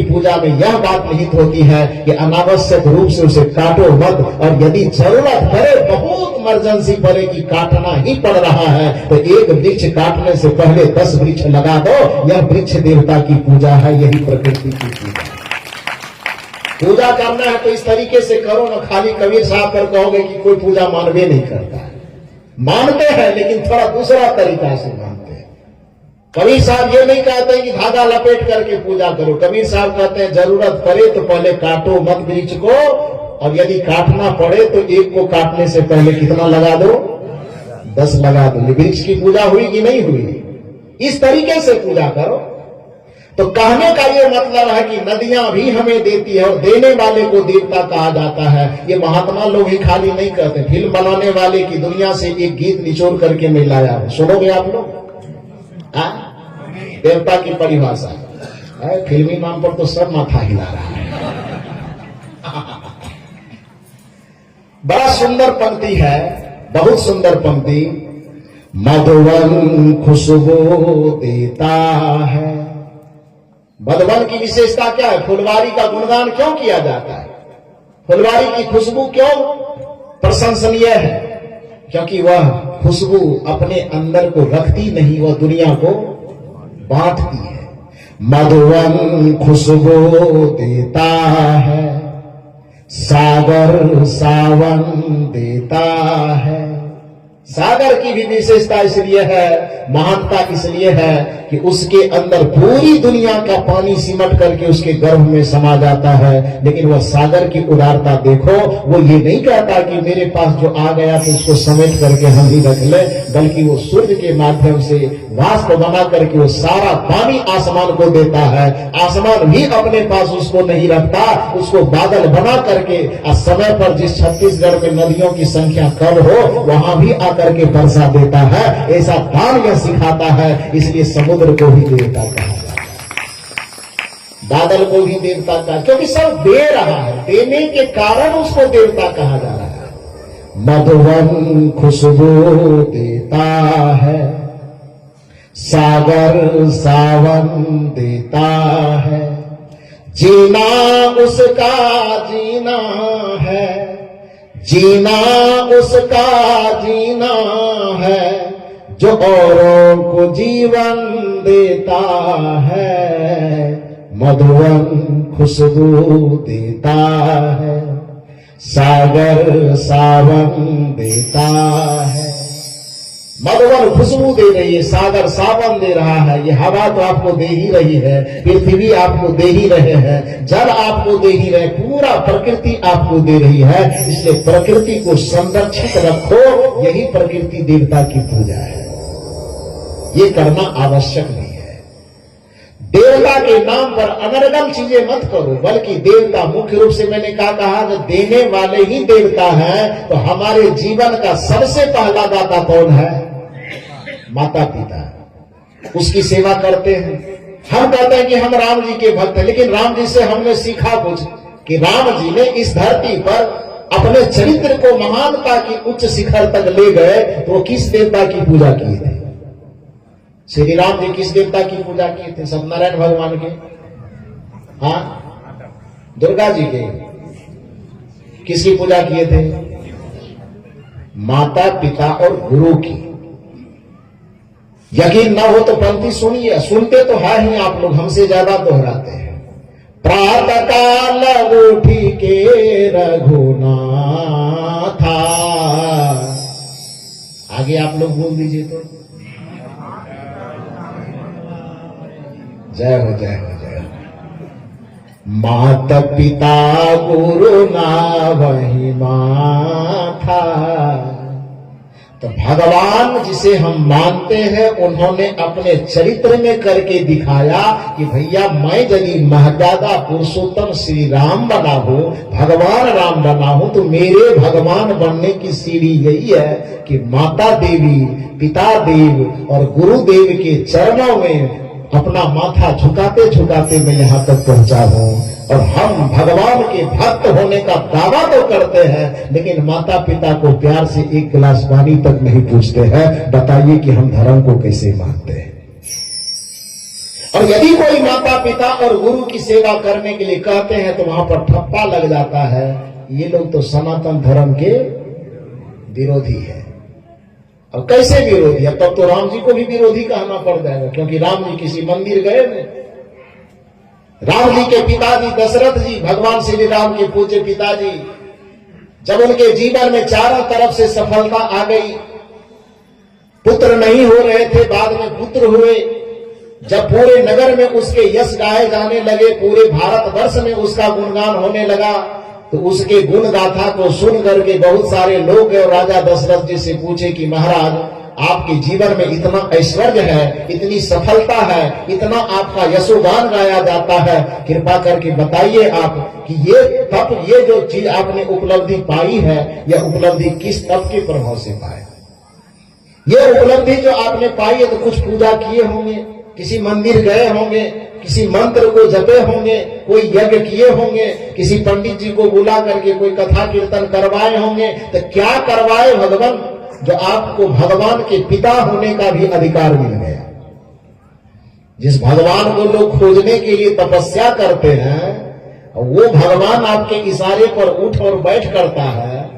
पूजा में यह बात निहित होती है कि अनावश्यक रूप से उसे काटो मत, और यदि जरूरत पड़े, बहुत इमरजेंसी पड़े कि काटना ही पड़ रहा है, तो एक वृक्ष काटने से पहले 10 वृक्ष लगा दो। यह वृक्ष देवता की पूजा है, यही प्रकृति की पूजा है। पूजा करना है तो इस तरीके से करो ना, खाली कबीर साहब पर कहोगे कि कोई पूजा मानवे नहीं करता है। मानते हैं, लेकिन थोड़ा दूसरा तरीका से मानते हैं। कबीर साहब ये नहीं कहते कि धागा लपेट करके पूजा करो। कबीर साहब कहते हैं जरूरत पड़े तो पहले काटो मत वृक्ष को, और यदि काटना पड़े तो एक को काटने से पहले कितना लगा दो? 10 लगा दो। वृक्ष की पूजा हुई कि नहीं हुई? इस तरीके से पूजा करो। तो कहने का ये मतलब है कि नदियां भी हमें देती है, और देने वाले को देवता कहा जाता है। ये महात्मा लोग ही खाली नहीं कहते, फिल्म बनाने वाले की दुनिया से एक गीत निचोड़ करके मैं लाया हूं, सुनोगे आप लोग? देवता की परिभाषा है, फिल्मी नाम पर तो सब माथा हिला रहा है। बड़ा सुंदर पंक्ति है, बहुत सुंदर पंक्ति। मधुवन खुशबू देता है। मधुवन की विशेषता क्या है? फुलवारी का गुणगान क्यों किया जाता है? फुलवारी की खुशबू क्यों प्रशंसनीय है? क्योंकि वह खुशबू अपने अंदर को रखती नहीं, वह दुनिया को बांटती है। मधुवन खुशबू देता है, सागर सावन देता है। सागर की भी विशेषता इसलिए है, महानता इसलिए है कि उसके अंदर पूरी दुनिया का पानी सिमट करके उसके गर्भ में समा जाता है। लेकिन वह सागर की उदारता देखो, वो ये नहीं कहता कि मेरे पास जो आ गया तो उसको समेट करके हम ही रख ले, बल्कि वो सूर्य के माध्यम से वाष्प बना करके वो सारा पानी आसमान को देता है। आसमान भी अपने पास उसको नहीं रखता, उसको बादल बना करके समय पर जिस छत्तीसगढ़ में नदियों की संख्या कम हो वहां भी आकर के वर्षा देता है। ऐसा दान यह सिखाता है, इसलिए समुद्र को भी देवता कहा जाता है, बादल को भी देवता कहा, क्योंकि सब दे रहा है, देने के कारण उसको देवता कहा जा रहा है। मधुवन खुशबू देता है, सागर सावन देता है। जीना उसका जीना है, जीना उसका जीना है, जो औरों को जीवन देता है। मधुवन खुशबू देता है, सागर सावन देता है। मधुवन खुशबू दे रही है, सागर सावन दे रहा है, ये हवा तो आपको दे ही रही है, पृथ्वी आपको दे ही रहे हैं, जल आपको दे ही रहे, पूरा प्रकृति आपको दे रही है। इसलिए प्रकृति को संरक्षित रखो, यही प्रकृति देवता की पूजा है। ये करना आवश्यक नहीं है। देवता के नाम पर अनर्गल चीजें मत करो, बल्कि देवता मुख्य रूप से मैंने कहा जो देने वाले ही देवता हैं। तो हमारे जीवन का सबसे पहला दाता कौन है? माता पिता। उसकी सेवा करते हैं। हम कहते हैं कि हम राम जी के भक्त हैं, लेकिन राम जी से हमने सीखा कुछ कि राम जी ने इस धरती पर अपने चरित्र को महानता की उच्च शिखर तक ले गए, तो वो किस देवता की पूजा किए थे? श्री राम जी किस देवता की पूजा किए थे? सत्यनारायण भगवान के? हाँ, दुर्गा जी के? किसकी पूजा किए थे? माता पिता और गुरु की। यकीन ना हो तो पंक्ति सुनिए, सुनते तो है ही आप लोग, हमसे ज्यादा दोहराते हैं। प्रातः काल उठी के रघुनाथा, आगे आप लोग बोल दीजिए तो। जय हो जय हो जय हो। माता पिता गुरु ना वही माथा। तो भगवान जिसे हम मानते हैं, उन्होंने अपने चरित्र में करके दिखाया कि भैया मैं यदि महदादा पुरुषोत्तम श्री राम बना हूं, भगवान राम बना हूं, तो मेरे भगवान बनने की सीढ़ी यही है कि माता देवी, पिता देव और गुरुदेव के चरणों में अपना माथा झुकाते झुकाते मैं यहां तक पहुंचा हूं। और हम भगवान के भक्त होने का दावा तो करते हैं, लेकिन माता पिता को प्यार से एक गिलास पानी तक नहीं पूछते हैं। बताइए कि हम धर्म को कैसे मानते हैं? और यदि कोई माता पिता और गुरु की सेवा करने के लिए कहते हैं तो वहां पर ठप्पा लग जाता है, ये लोग तो सनातन धर्म के विरोधी है। और कैसे विरोधी है? तब तो राम जी को भी विरोधी कहना पड़ जाएगा, क्योंकि राम जी किसी मंदिर गए नहीं। राम जी के पिताजी दशरथ जी, भगवान श्री राम के पूज्य पिताजी, जब उनके जीवन में चारों तरफ से सफलता आ गई, पुत्र नहीं हो रहे थे, बाद में पुत्र हुए, जब पूरे नगर में उसके यश गाए जाने लगे, पूरे भारतवर्ष में उसका गुणगान होने लगा, तो उसके गुण गाथा को सुन करके बहुत सारे लोग और राजा दशरथ जी से पूछे कि महाराज, आपके जीवन में इतना ऐश्वर्य है, इतनी सफलता है, इतना आपका यशोगान गाया जाता है, कृपा करके बताइए आप कि ये तप, ये जो चीज आपने उपलब्धि पाई है, यह उपलब्धि किस तप के प्रभाव से पाए? ये उपलब्धि जो आपने पाई है, तो कुछ पूजा किए होंगे, किसी मंदिर गए होंगे, किसी मंत्र को जपे होंगे, कोई यज्ञ किए होंगे, किसी पंडित जी को बुला करके कोई कथा कीर्तन करवाए होंगे। तो क्या करवाए भगवान, जो आपको भगवान के पिता होने का भी अधिकार मिल गया? जिस भगवान को लोग खोजने के लिए तपस्या करते हैं, वो भगवान आपके इशारे पर उठ और बैठ करता है।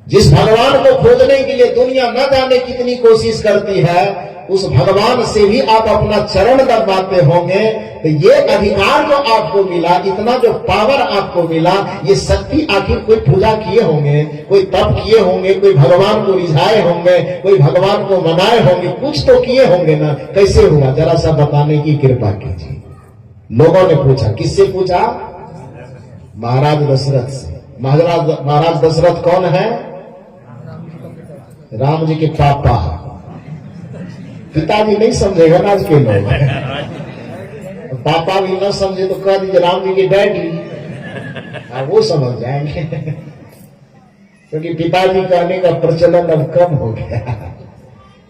जिस भगवान को खोजने के लिए दुनिया न जाने कितनी कोशिश करती है, उस भगवान से भी आप अपना चरण दबाते होंगे। तो ये अधिकार जो आपको मिला, इतना जो पावर आपको मिला, ये शक्ति आखिर कोई पूजा किए होंगे, कोई तप किए होंगे, कोई भगवान को रिझाए होंगे, कोई भगवान को मनाए होंगे, कुछ तो किए होंगे ना। कैसे हुआ, जरा सा बताने की कृपा कीजिए। लोगों ने पूछा, किससे पूछा? महाराज दशरथ से। महाराज दशरथ कौन है? राम जी के पापा। पिताजी नहीं समझेगा ना आज के लोग, पापा भी ना समझे तो कह दीजिए राम जी के डैडी, वो समझ जाएंगे। क्योंकि पिताजी कहने का प्रचलन अब कम हो गया।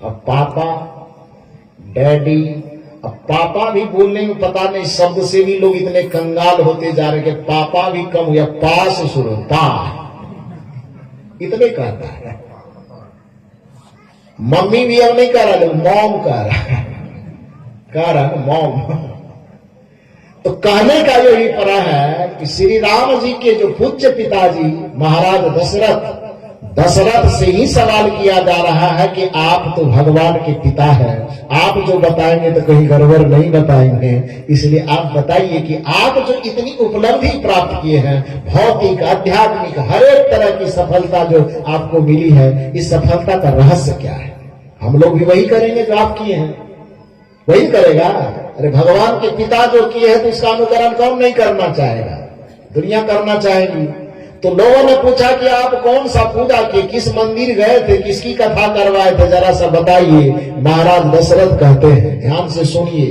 अब पापा, डैडी, अब पापा भी बोलने में पता नहीं, शब्द से भी लोग इतने कंगाल होते जा रहे कि पापा भी कम हुआ, पास सुनो, पा इतने कहता है। मम्मी भी अब नहीं कह रहा, मॉम कह रहा मॉम। तो कहने का यही परा है कि श्री राम जी के जो पूज्य पिताजी महाराज दशरथ, दशरथ से ही सवाल किया जा रहा है कि आप तो भगवान के पिता हैं, आप जो बताएंगे तो कहीं गड़बड़ नहीं बताएंगे, इसलिए आप बताइए कि आप जो इतनी उपलब्धि प्राप्त किए हैं, भौतिक आध्यात्मिक हर एक तरह की सफलता जो आपको मिली है, इस सफलता का रहस्य क्या है? हम लोग भी वही करेंगे जो आप किए हैं, वही करेगा। अरे भगवान के पिता जो किए हैं तो इसका अनुकरण कौन नहीं करना चाहेगा? दुनिया करना चाहेगी। तो लोगों ने पूछा कि आप कौन सा पूजा किए, किस मंदिर गए थे, किसकी कथा करवाए थे, जरा सा बताइए। महाराज दशरथ कहते हैं, ध्यान से सुनिए,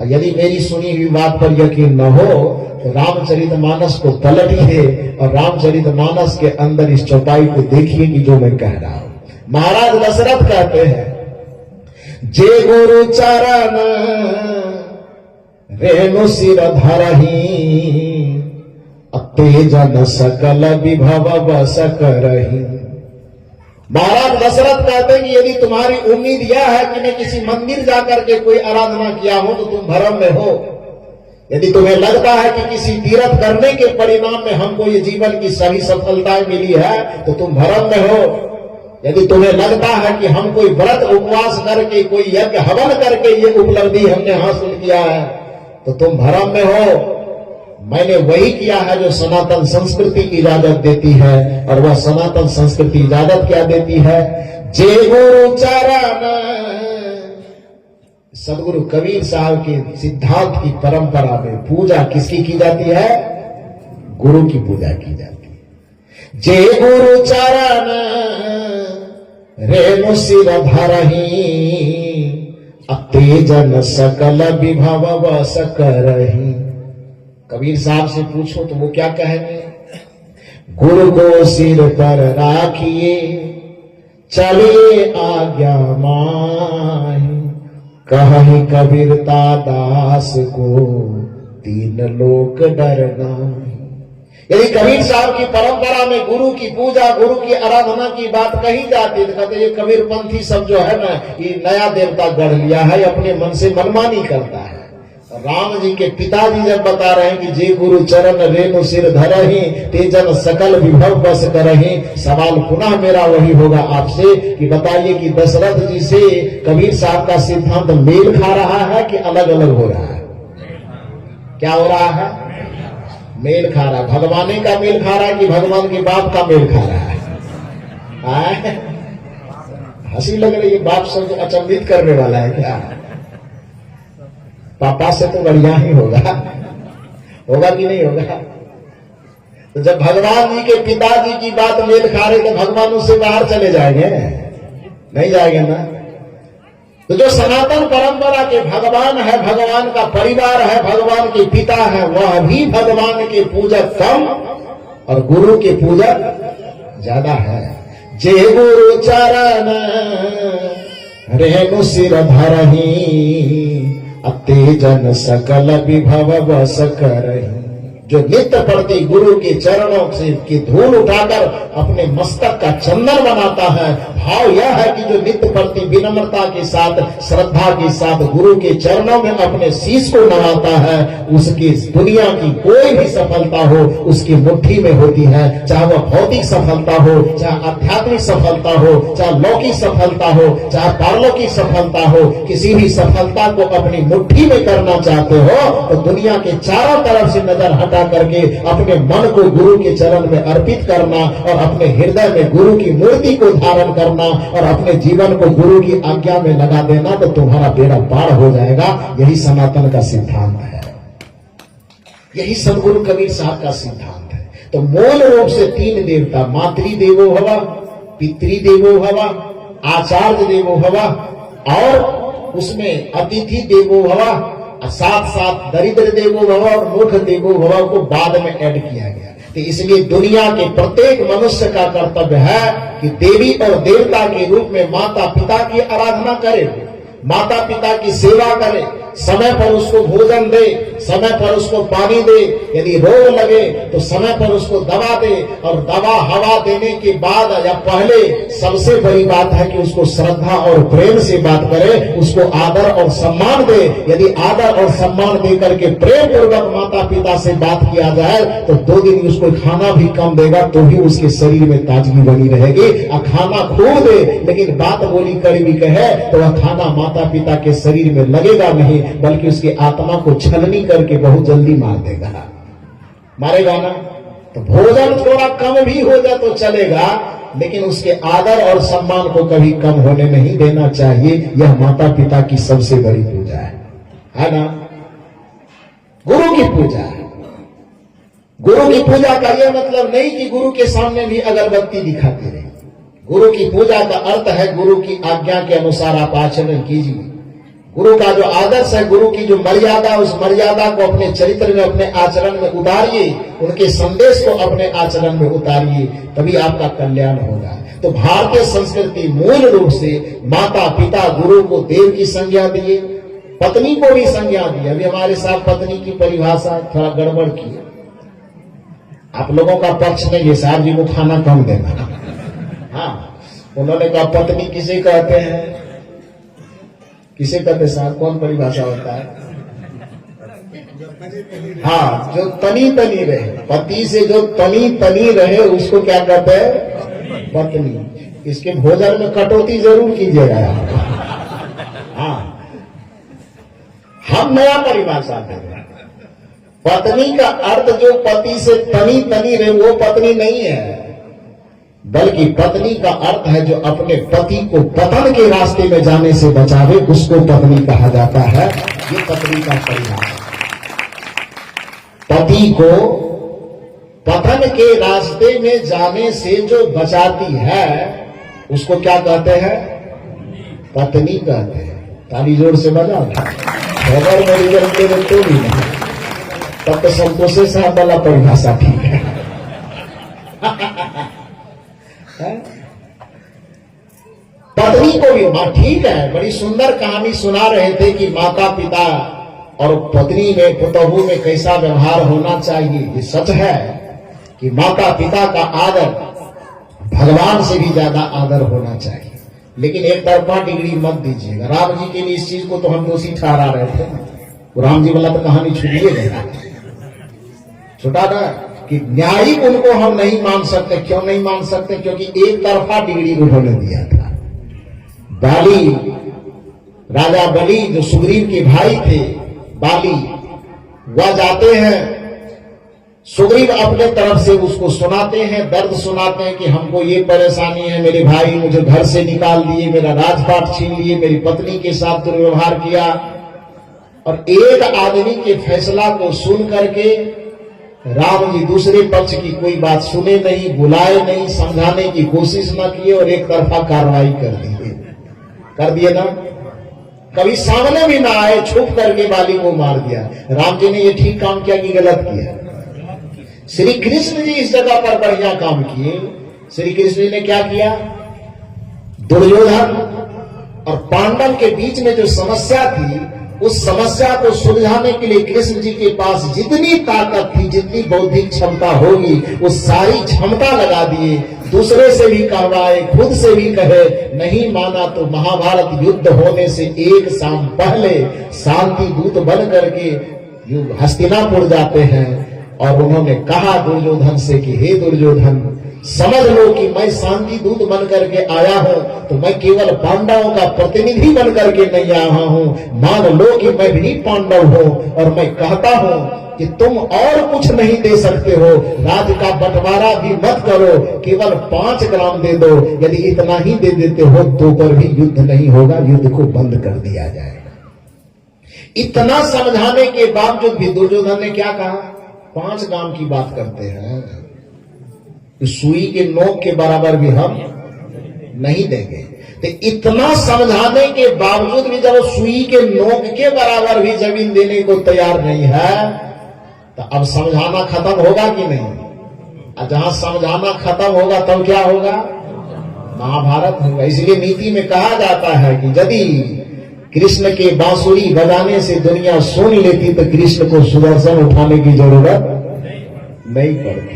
यदि मेरी सुनी हुई बात पर यकीन न हो तो रामचरितमानस को पलटिए और रामचरितमानस के अंदर इस चौपाई को देखिए कि जो मैं कह रहा हूं। महाराज दशरथ कहते हैं, जे गुरु चरण रेणु सिर धरही, तेजन सकल विभव बस करही। महाराज दशरथ कहते हैं कि यदि तुम्हारी उम्मीद यह है कि मैं किसी मंदिर जाकर के कोई आराधना किया हूं तो तुम भ्रम में हो। यदि तुम्हें लगता है कि किसी तीर्थ करने के परिणाम में हमको ये जीवन की सभी सफलताएं मिली है तो तुम भ्रम में हो। यदि तुम्हें लगता है कि हम कोई व्रत उपवास करके, कोई यज्ञ हवन करके ये उपलब्धि हमने हासिल किया है तो तुम भ्रम में हो। मैंने वही किया है जो सनातन संस्कृति इजाजत देती है, और वह सनातन संस्कृति इजाजत क्या देती है? जे गुरु चरण। सदगुरु कबीर साहब के सिद्धांत की परंपरा में पूजा किसकी की जाती है? गुरु की पूजा की जाती है। जे गुरु चरण रेणु सिर धरही, तेजन सकल विभव बस करही। कबीर साहब से पूछो तो वो क्या कहेंगे? गुरु को सिर पर राखिए, चलिए आज्ञा माही, कहीं कबीरता दास को तीन लोक डर नाही। यदि कबीर साहब की परंपरा में गुरु की पूजा, गुरु की आराधना की बात कही जाती है तो कहते ये कबीरपंथी सब जो है ना, ये नया देवता गढ़ लिया है, अपने मन से मनमानी करता है। राम जी के पिताजी जब बता रहे हैं कि जे गुरु चरण रेणु सिर धरही, तेजन सकल विभव बस करही, सवाल पुनः मेरा वही होगा आपसे कि बताइए कि दशरथ जी से कबीर साहब का सिद्धांत मेल खा रहा है कि अलग अलग हो रहा है? क्या हो रहा है? मेल खा रहा है। भगवान का मेल खा रहा है कि भगवान के बाप का मेल खा रहा है? हंसी लग रही है, बाप सब अचंभित करने वाला है क्या? पापा से तो बढ़िया ही होगा कि नहीं होगा? तो जब भगवान जी के पिताजी की बात मेल खा रहे तो भगवान उससे बाहर चले जाएंगे? नहीं जाएंगे ना। तो जो सनातन परंपरा के भगवान है, भगवान का परिवार है, भगवान के पिता है, वह भी भगवान के पूजक कम और गुरु के पूजक ज्यादा है। जे गुरु चरण रेणु सिर धरही, तेजन सकल विभव बस करही। जो नित्य प्रति गुरु के चरणों से की धूल उठाकर अपने मस्तक का चंदन बनाता है, भाव यह है कि जो नित्य प्रति विनम्रता के साथ, श्रद्धा के साथ गुरु के चरणों में अपने शीश को नवाता है, उसकी दुनिया की कोई भी सफलता हो उसकी मुट्ठी में होती है। चाहे वह भौतिक सफलता हो, चाहे आध्यात्मिक सफलता हो, चाहे लौकिक सफलता हो, चाहे पारलौकिक सफलता हो, किसी भी सफलता को अपनी मुट्ठी में करना चाहते हो तो दुनिया के चारों तरफ से नजर हटा करके अपने मन को गुरु के चरण में अर्पित करना और अपने हृदय में गुरु की मूर्ति को धारण करना और अपने जीवन को गुरु की आज्ञा में लगा देना तो तुम्हारा बेड़ा पार हो जाएगा। यही सनातन का सिद्धांत है, यही सदगुरु कबीर साहब का सिद्धांत है। तो मूल रूप से तीन देवता, मातृदेवो भव, पितृदेवो भव, आचार्य देवो भव और उसमें अतिथि देवो भव, साथ साथ दरिद्र देवो भव और मूर्ख देवो भव को बाद में ऐड किया गया। तो इसलिए दुनिया के प्रत्येक मनुष्य का कर्तव्य है कि देवी और देवता के रूप में माता पिता की आराधना करे, माता पिता की सेवा करे, समय पर उसको भोजन दे, समय पर उसको पानी दे, यदि रोग लगे तो समय पर उसको दवा दे, और दवा हवा देने के बाद या पहले सबसे बड़ी बात है कि उसको श्रद्धा और प्रेम से बात करे, उसको आदर और सम्मान दे। यदि आदर और सम्मान दे करके प्रेम पूर्वक माता पिता से बात किया जाए तो 2 दिन उसको खाना भी कम देगा तो भी उसके शरीर में ताजगी बनी रहेगी। और खाना खूब दे लेकिन बात बोली कड़वी कहे तो वह खाना माता पिता के शरीर में लगेगा नहीं, बल्कि उसकी आत्मा को छलनी करके बहुत जल्दी मार देगा, मारेगा ना। तो भोजन थोड़ा कम भी हो जाए तो चलेगा, लेकिन उसके आदर और सम्मान को कभी कम होने नहीं देना चाहिए। यह माता पिता की सबसे बड़ी पूजा है ना। गुरु की पूजा है। गुरु की पूजा का यह मतलब नहीं कि गुरु के सामने भी अगरबत्ती दिखाते रहे। गुरु की पूजा का अर्थ है गुरु की आज्ञा के अनुसार आप आचरण कीजिए। गुरु का जो आदर्श है, गुरु की जो मर्यादा, उस मर्यादा को अपने चरित्र में, अपने आचरण में उतारिए, उनके संदेश को अपने आचरण में उतारिए, तभी आपका कल्याण होगा। तो भारतीय संस्कृति मूल रूप से माता पिता गुरु को देव की संज्ञा दिए, पत्नी को भी संज्ञा दी। अभी हमारे साथ पत्नी की परिभाषा थोड़ा गड़बड़ की है। आप लोगों का पक्ष नहीं है, साहब जी को खाना कम देना। हाँ, उन्होंने कहा पत्नी किसे कहते हैं, किसे कहते साहब, कौन परिभाषा होता है? हाँ, जो तनी तनी रहे, पति से जो तनी तनी रहे उसको क्या कहते हैं? पत्नी। इसके भोजन में कटौती जरूर कीजिएगा। हाँ, हम नया परिभाषा दे रहे हैं। पत्नी का अर्थ जो पति से तनी तनी रहे वो पत्नी नहीं है, बल्कि पत्नी का अर्थ है जो अपने पति को पतन के रास्ते में जाने से बचावे, उसको पत्नी कहा जाता है। ये पत्नी का परिभाषा। पति को पतन के रास्ते में जाने से जो बचाती है उसको क्या कहते हैं? पत्नी कहते हैं। ताली जोर से बजा। अगर मेरी गलती में तो भी नहीं, तब तो संतोषे साहब वाला परिभाषा ठीक है। पत्नी को भी मां, ठीक है, बड़ी सुंदर कहानी सुना रहे थे कि माता पिता और पत्नी में, पुतहू में कैसा व्यवहार होना चाहिए। ये सच है कि माता पिता का आदर भगवान से भी ज्यादा आदर होना चाहिए, लेकिन एक तरफा डिग्री मत दीजिएगा। राम जी के लिए इस चीज को तो हम दोषी ठहरा रहे थे। राम जी वाला तो कहानी छुड़िए गया, छुटा था कि न्यायिक उनको हम नहीं मान सकते। क्यों नहीं मान सकते? क्योंकि एक तरफा डिग्री उन्होंने दिया था। बाली, राजा बलि जो सुग्रीव के भाई थे, बाली, वह जाते हैं, सुग्रीव अपने तरफ से उसको सुनाते हैं, दर्द सुनाते हैं कि हमको ये परेशानी है, मेरे भाई मुझे घर से निकाल दिए, मेरा राजपाट छीन लिए, मेरी पत्नी के साथ दुर्व्यवहार किया। और एक आदमी के फैसला को सुन करके राम जी दूसरे पक्ष की कोई बात सुने नहीं, बुलाए नहीं, समझाने की कोशिश न किए और एक तरफा कार्रवाई कर दिए ना। कभी सामने भी ना आए, छुप करके बाली को मार दिया। राम जी ने ये ठीक काम किया कि गलत किया? श्री कृष्ण जी इस जगह पर बढ़िया काम किए। श्री कृष्ण जी ने क्या किया? दुर्योधन और पांडव के बीच में जो समस्या थी, उस समस्या को सुलझाने के लिए कृष्ण जी के पास जितनी ताकत थी, जितनी बौद्धिक क्षमता होगी, वो सारी क्षमता लगा दिए। दूसरे से भी कहवाए, खुद से भी कहे, नहीं माना तो महाभारत युद्ध होने से एक शाम पहले शांति दूत बन करके हस्तिनापुर जाते हैं। और उन्होंने कहा दुर्योधन से कि हे दुर्योधन, समझ लो कि मैं शांति दूत बन करके आया हूं, तो मैं केवल पांडवों का प्रतिनिधि बन करके नहीं आया हूं। मान लो कि मैं भी पांडव हूं, और मैं कहता हूं कि तुम और कुछ नहीं दे सकते हो, राज का बंटवारा भी मत करो, केवल 5 ग्राम दे दो। यदि इतना ही दे देते हो तो पर भी युद्ध नहीं होगा, युद्ध को बंद कर दिया जाएगा। इतना समझाने के बावजूद भी दुर्योधन ने क्या कहा? 5 ग्राम की बात करते हैं, सुई के नोक के बराबर भी हम नहीं देंगे। तो इतना समझाने के बावजूद भी जब सुई के नोक के बराबर भी जमीन देने को तैयार नहीं है, तो अब समझाना खत्म होगा कि नहीं? और जहां समझाना खत्म होगा तब क्या होगा? महाभारत होगा। इसलिए नीति में कहा जाता है कि यदि कृष्ण के बांसुरी बजाने से दुनिया सुन लेती तो कृष्ण को सुदर्शन उठाने की जरूरत नहीं पड़ती।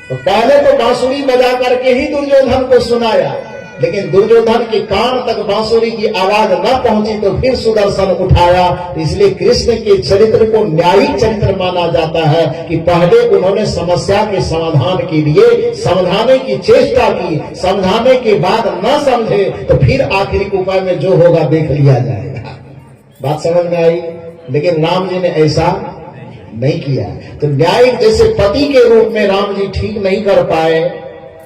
तो पहले तो बांसुरी बजा करके ही दुर्योधन को सुनाया, लेकिन दुर्योधन के कान तक बांसुरी की आवाज न पहुंची तो फिर सुदर्शन उठाया। इसलिए कृष्ण के चरित्र को न्यायिक चरित्र माना जाता है कि पहले उन्होंने समस्या के समाधान के लिए समझाने की चेष्टा की, समझाने के बाद न समझे तो फिर आखिरी उपाय में जो होगा देख लिया जाएगा। बात समझ में आई? लेकिन राम जी ने ऐसा नहीं किया। तो न्यायिक जैसे पति के रूप में राम जी ठीक नहीं कर पाए,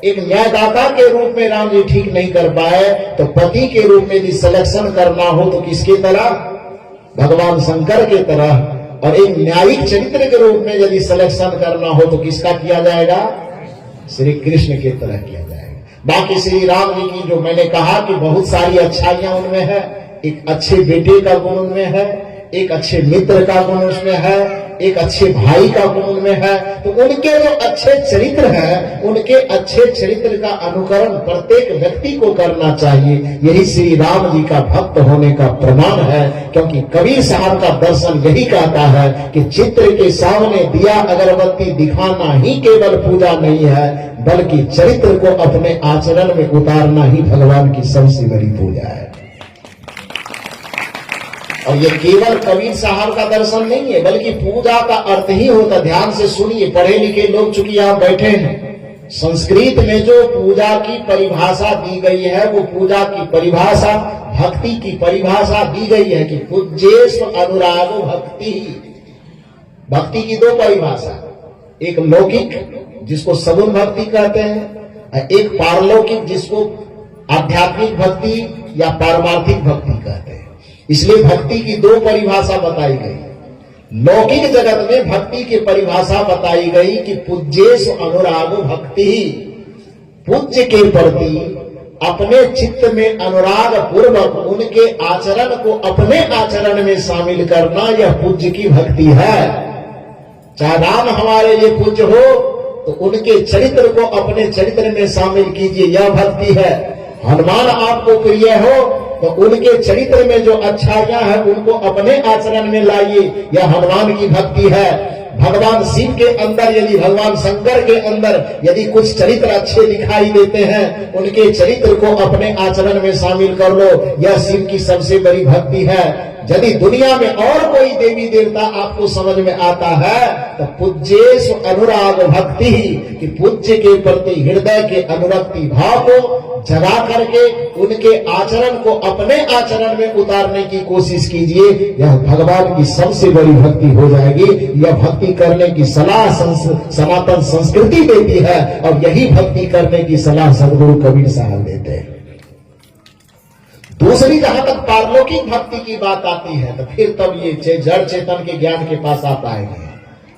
एक न्यायदाता के रूप में राम जी ठीक नहीं कर पाए, तो पति के रूप में यदि सिलेक्शन करना हो तो किसके तरह? भगवान शंकर के तरह। और एक न्यायिक चरित्र के रूप में यदि सिलेक्शन करना हो तो किसका किया जाएगा? श्री कृष्ण के तरह किया जाएगा। बाकी श्री राम जी की जो मैंने कहा कि बहुत सारी अच्छाइयां उनमें है, एक अच्छे बेटे का गुण उनमें है, एक अच्छे मित्र का गुण उसमें है, एक अच्छे भाई का गुण उनमें है। तो उनके जो अच्छे चरित्र हैं, उनके अच्छे चरित्र का अनुकरण प्रत्येक व्यक्ति को करना चाहिए। यही श्री राम जी का भक्त होने का प्रमाण है। क्योंकि कबीर साहब का दर्शन यही कहता है कि चित्र के सामने दिया अगरबत्ती दिखाना ही केवल पूजा नहीं है, बल्कि चरित्र को अपने आचरण में उतारना ही भगवान की सबसे बड़ी पूजा है। और ये केवल कबीर साहब का दर्शन नहीं है, बल्कि पूजा का अर्थ ही होता। ध्यान से सुनिए, पढ़े लिखे लोग चूंकि यहाँ बैठे हैं, संस्कृत में जो पूजा की परिभाषा दी गई है, वो पूजा की परिभाषा भक्ति की परिभाषा दी गई है कि पूज्येषु अनुरागो भक्ति। भक्ति की दो परिभाषा, एक लौकिक जिसको सगुण भक्ति कहते हैं, एक पारलौकिक जिसको आध्यात्मिक भक्ति या पारमार्थिक भक्ति कहते हैं। इसलिए भक्ति की दो परिभाषा बताई गई। लौकिक जगत में भक्ति की परिभाषा बताई गई कि पूज्येषु अनुरागो भक्ति, पूज्य के प्रति अपने चित्त में अनुराग पूर्वक उनके आचरण को अपने आचरण में शामिल करना, यह पूज्य की भक्ति है। चाहे राम हमारे लिए पूज्य हो तो उनके चरित्र को अपने चरित्र में शामिल कीजिए, यह भक्ति है। हनुमान आपको प्रिय हो तो उनके चरित्र में जो अच्छाइयां हैं उनको अपने आचरण में लाइए, यह हनुमान की भक्ति है। भगवान शिव के अंदर यदि, भगवान शंकर के अंदर यदि कुछ चरित्र अच्छे दिखाई देते हैं, उनके चरित्र को अपने आचरण में शामिल कर लो, यह शिव की सबसे बड़ी भक्ति है। यदि दुनिया में और कोई देवी देवता आपको समझ में आता है तो पूज्येषु अनुराग भक्ति, कि पूज्य के प्रति हृदय के अनुरक्ति भाव को जगा करके उनके आचरण को अपने आचरण में उतारने की कोशिश कीजिए, यह भगवान की सबसे बड़ी भक्ति हो जाएगी। यह भक्ति करने की सलाह सनातन संस्कृति देती है, और यही भक्ति करने की सलाह सदगुरु कबीर साहब देते हैं। दूसरी, जहां तक पारलौकिक भक्ति की बात आती है तो फिर तब ये जड़ चेतन के ज्ञान के पास आ पाएंगे।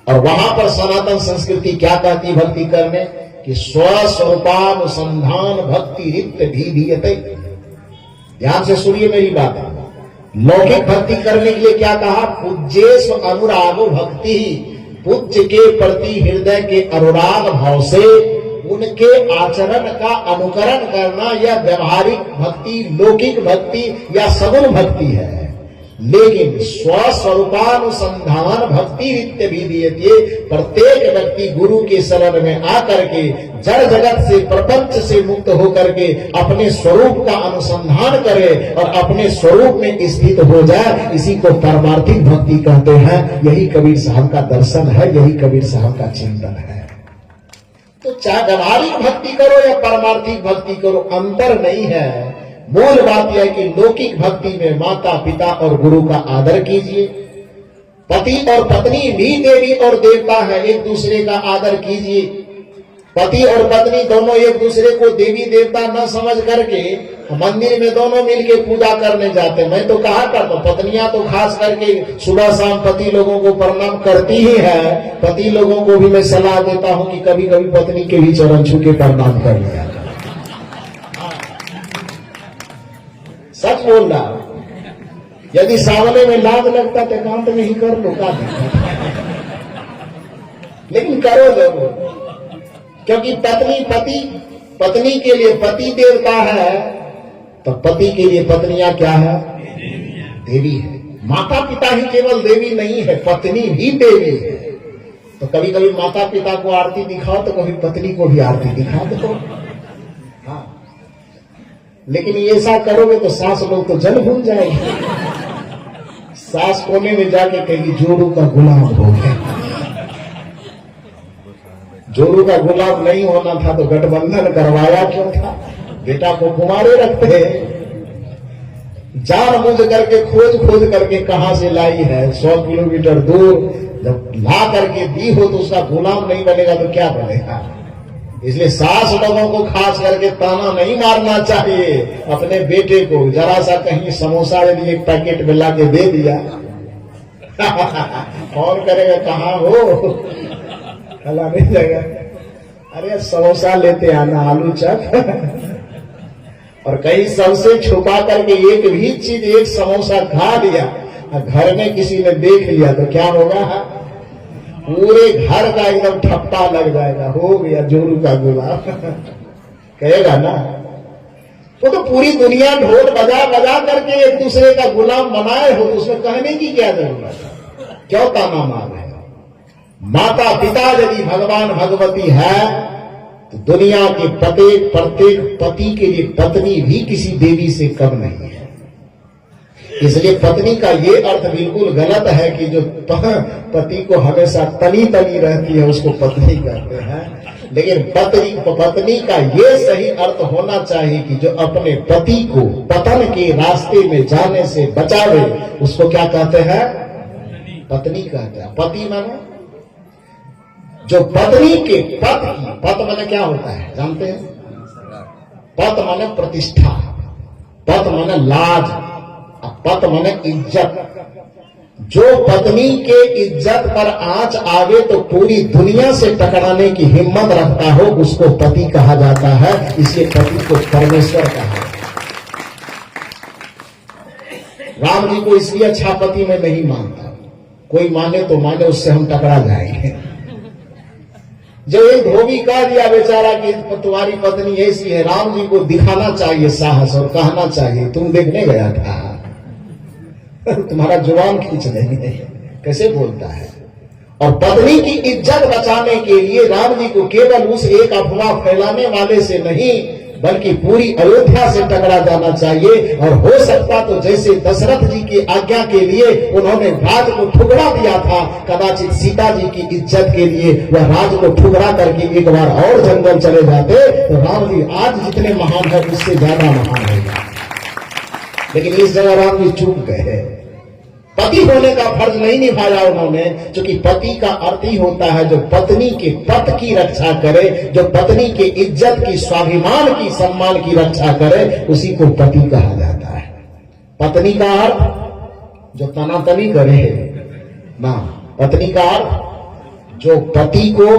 और वहां पर सनातन संस्कृति क्या कहती भक्ति करने कि स्वस्वरूपानुसंधान भक्ति रिक्त धीधीयते। ध्यान से सुनिए मेरी बात। लौकिक भक्ति करने के लिए क्या कहा? पूज्येषु अनुरागो भक्ति, पूज्य के प्रति हृदय के अनुराग भाव से उनके आचरण का अनुकरण करना, यह व्यवहारिक भक्ति, लौकिक भक्ति या सगुण भक्ति है। लेकिन स्वस्वरूपानुसंधान भक्ति रित्य भी दिए, प्रत्येक व्यक्ति गुरु के शरण में आकर के जड़ जगत से, प्रपंच से मुक्त होकर के अपने स्वरूप का अनुसंधान करे और अपने स्वरूप में स्थित हो जाए, इसी को पारमार्थिक भक्ति कहते हैं। यही कबीर साहब का दर्शन है, यही कबीर साहब का चिंतन है। तो चाहे व्यवहारिक भक्ति करो या पारमार्थिक भक्ति करो, अंतर नहीं है। मूल बात यह है कि लौकिक भक्ति में माता पिता और गुरु का आदर कीजिए। पति और पत्नी भी देवी और देवता है, एक दूसरे का आदर कीजिए। पति और पत्नी दोनों एक दूसरे को देवी देवता न समझ करके मंदिर में दोनों मिलके पूजा करने जाते। मैं तो कहा करता हूं, पत्नियां तो खास करके सुबह शाम पति लोगों को प्रणाम करती ही है। पति लोगों को भी मैं सलाह देता हूं कि कभी कभी पत्नी के भी चरण छू के प्रणाम कर लिया। सच बोल रहा, यदि सामने में लाज लगता तो एकांत में ही कर लो, का लेकिन करो जरूर। क्योंकि पत्नी के लिए पति देवता है, तो पति के लिए पत्नियां क्या है? देवी है। माता पिता ही केवल देवी नहीं है, पत्नी भी देवी है। तो कभी कभी माता पिता को आरती दिखाओ तो कभी पत्नी को भी आरती दिखा दो। हाँ, लेकिन ऐसा करोगे तो सास लोग तो जल भूल जाएगी। सास कोने में जाके कहेगी जोरू का गुलाम हो गया। जोरू का गुलाम नहीं होना था तो गठबंधन करवाया क्यों था? बेटा को कुमारे रखते। जानबूझ करके खोज करके कहां से लाई है, 100 किलोमीटर दूर जब ला करके दी हो तो उसका गुलाम नहीं बनेगा तो क्या बनेगा? इसलिए सास लोगों को खास करके ताना नहीं मारना चाहिए। अपने बेटे को जरा सा कहीं समोसा यदि एक पैकेट में ला के दे दिया कौन करेगा कहाँ हो खला नहीं जगह, अरे समोसा लेते आना आलू चप और कहीं सबसे छुपा करके एक भी चीज एक समोसा खा लिया, घर में किसी ने देख लिया तो क्या होगा? पूरे घर का एकदम ठप्पा लग जाएगा, हो गया जोरू का गुलाम कहेगा ना। तो पूरी दुनिया ढोल बजा बजा करके एक दूसरे का गुलाम बनाए हो तो उसमें कहने की क्या जरूरत है? क्यों ताना मार रहे हो? माता पिता यदि भगवान भगवती है तो दुनिया के प्रत्येक पति के लिए पत्नी भी किसी देवी से कम नहीं है। इसलिए पत्नी का ये अर्थ बिल्कुल गलत है कि जो पति को हमेशा तनी तनी रहती है उसको पत्नी कहते हैं। लेकिन पत्नी का ये सही अर्थ होना चाहिए कि जो अपने पति को पतन के रास्ते में जाने से बचावे उसको क्या कहते हैं? पत्नी कहते हैं। पति माने जो पत्नी के पत की, पत माने क्या होता है जानते हैं? पत माने प्रतिष्ठा, पत माने लाज, पत माने इज्जत। जो पत्नी के इज्जत पर आंच आवे तो पूरी दुनिया से टकराने की हिम्मत रखता हो उसको पति कहा जाता है। इसलिए पति को परमेश्वर कहा। राम जी को इसलिए अच्छा पति मैं नहीं मानता, कोई माने तो माने, उससे हम टकरा जाएंगे। जो एक धोबी कह दिया बेचारा कि तुम्हारी पत्नी ऐसी है, राम जी को दिखाना चाहिए साहस और कहना चाहिए तुम देखने गया था तुम्हारा जुबान खींच देंगे, कैसे बोलता है। और पत्नी की इज्जत बचाने के लिए राम जी को केवल उस एक अफवाह फैलाने वाले से नहीं बल्कि पूरी अयोध्या से टकरा जाना चाहिए। और हो सकता तो जैसे दशरथ जी की आज्ञा के लिए उन्होंने राज को ठुकरा दिया था, कदाचित सीता जी की इज्जत के लिए वह राज को ठुकरा करके एक बार और जंगल चले जाते तो राम जी आज जितने महान है उससे ज्यादा महान होगा। लेकिन इस जगह राम जी चूक गए। पति होने का फर्ज नहीं निभाया उन्होंने, क्योंकि पति का अर्थ ही होता है जो पत्नी के पत की रक्षा करे, जो पत्नी के इज्जत की, स्वाभिमान की, सम्मान की रक्षा करे, उसी को पति कहा जाता है। पत्नी का अर्थ जो तनातनी करे ना, पत्नी का अर्थ जो पति को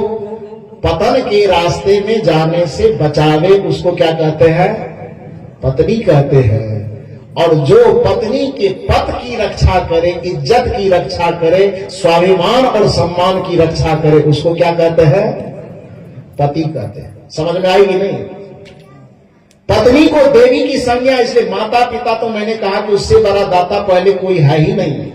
पतन के रास्ते में जाने से बचावे उसको क्या कहते हैं? पत्नी कहते हैं। और जो पत्नी के पत की रक्षा करे, इज्जत की रक्षा करे, स्वाभिमान और सम्मान की रक्षा करे उसको क्या कहते हैं? पति कहते हैं। समझ में आई कि नहीं? पत्नी को देवी की संज्ञा, इसलिए माता पिता तो मैंने कहा कि उससे बड़ा दाता पहले कोई है ही नहीं,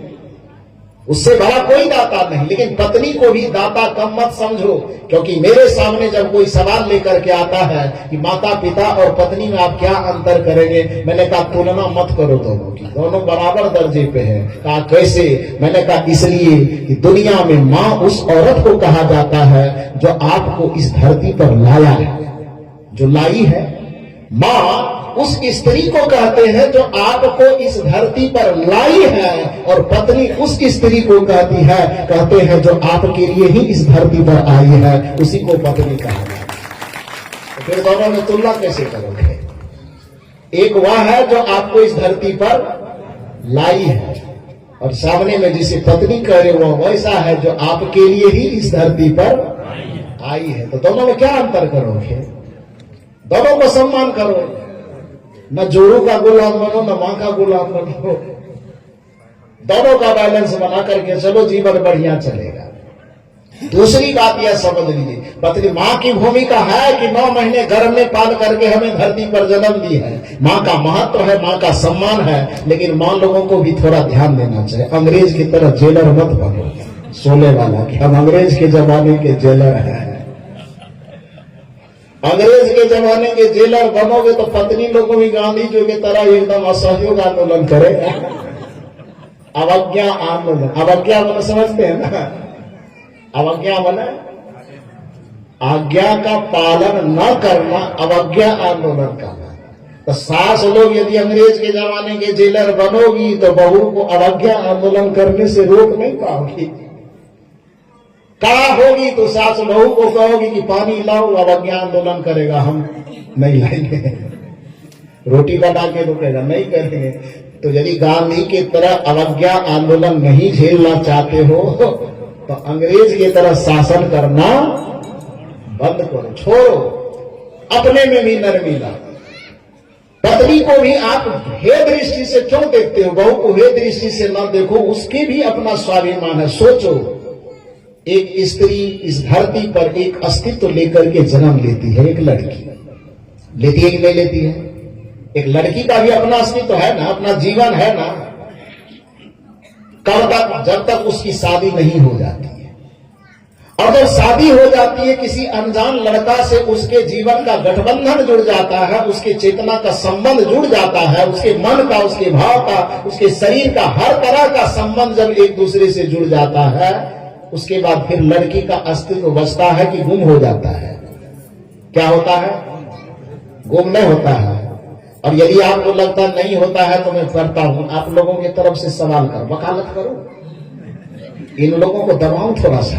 उससे बड़ा कोई दाता नहीं। लेकिन पत्नी को भी दाता कम मत समझो, क्योंकि मेरे सामने जब कोई सवाल लेकर के आता है कि माता पिता और पत्नी में आप क्या अंतर करेंगे, मैंने कहा तुलना मत करो दोनों की, दोनों बराबर दर्जे पे है। कहा कैसे? मैंने कहा इसलिए कि दुनिया में माँ उस औरत को कहा जाता है जो आपको इस धरती पर लाया है, जो लाई है। माँ उस स्त्री को कहते हैं जो आपको इस धरती पर लाई है, और पत्नी उस स्त्री को कहते हैं जो आपके लिए ही इस धरती पर आई है, उसी को पत्नी कहा जाता है। तो फिर दोनों में तुलना कैसे करोगे? एक वह है जो आपको इस धरती पर लाई है, और सामने में जिसे पत्नी कह रहे हो वैसा है जो आपके लिए ही इस धरती पर आई है। तो दोनों में क्या अंतर करोगे? दोनों को सम्मान करो, न जोरू का गुलाम बनो न मां का गुलाम बनो, दोनों का बैलेंस बना करके चलो, जीवन बढ़िया चलेगा। दूसरी बात यह समझ लीजिए, पत्नी माँ की भूमिका है कि 9 महीने गर्भ में पाल करके हमें धरती पर जन्म दी है। माँ का महत्व है, माँ का सम्मान है, लेकिन माँ लोगों को भी थोड़ा ध्यान देना चाहिए। अंग्रेज की तरह जेलर मत बनो, सोने वाला कि हम अंग्रेज के जमाने के जेलर हैं। अंग्रेज के जमाने के जेलर बनोगे तो पत्नी लोग भी गांधी जी की तरह एकदम असहयोग आंदोलन करेगा, अवज्ञा आंदोलन। अवज्ञा मन समझते हैं ना, अवज्ञा मन आज्ञा का पालन न करना, अवज्ञा आंदोलन करना। तो सास लोग यदि अंग्रेज के जमाने के जेलर बनोगी तो बहू को अवज्ञा आंदोलन करने से रोक नहीं पाओगी। कड़ा होगी तो सास बहू को कहोगी कि पानी लाओ, अवज्ञा आंदोलन करेगा, हम नहीं लाएंगे। रोटी बना के रुकेगा, नहीं करेंगे। तो यदि गांधी की तरह अवज्ञा आंदोलन नहीं झेलना चाहते हो तो अंग्रेज की तरह शासन करना बंद करो, छोड़ो। अपने में भी नरमी लाओ। पत्नी को भी आप हे दृष्टि से क्यों देखते हो, बहू को हे दृष्टि से न देखो, उसके भी अपना स्वाभिमान है। सोचो, एक स्त्री इस धरती पर एक अस्तित्व लेकर के जन्म लेती है, एक लड़की लेती है कि नहीं लेती है? एक लड़की का भी अपना अस्तित्व है ना, अपना जीवन है ना। कब तक? जब तक उसकी शादी नहीं हो जाती है। और जब शादी हो जाती है किसी अनजान लड़का से, उसके जीवन का गठबंधन जुड़ जाता है, उसके चेतना का संबंध जुड़ जाता है, उसके मन का, उसके भाव का, उसके शरीर का, हर तरह का संबंध जब एक दूसरे से जुड़ जाता है, उसके बाद फिर लड़की का अस्तित्व बचता है कि गुम हो जाता है? क्या होता है? गुम नहीं होता है। और यदि आपको लगता नहीं होता है तो मैं करता हूं, आप लोगों की तरफ से सवाल करो, वकालत करो, इन लोगों को दबाओ थोड़ा सा,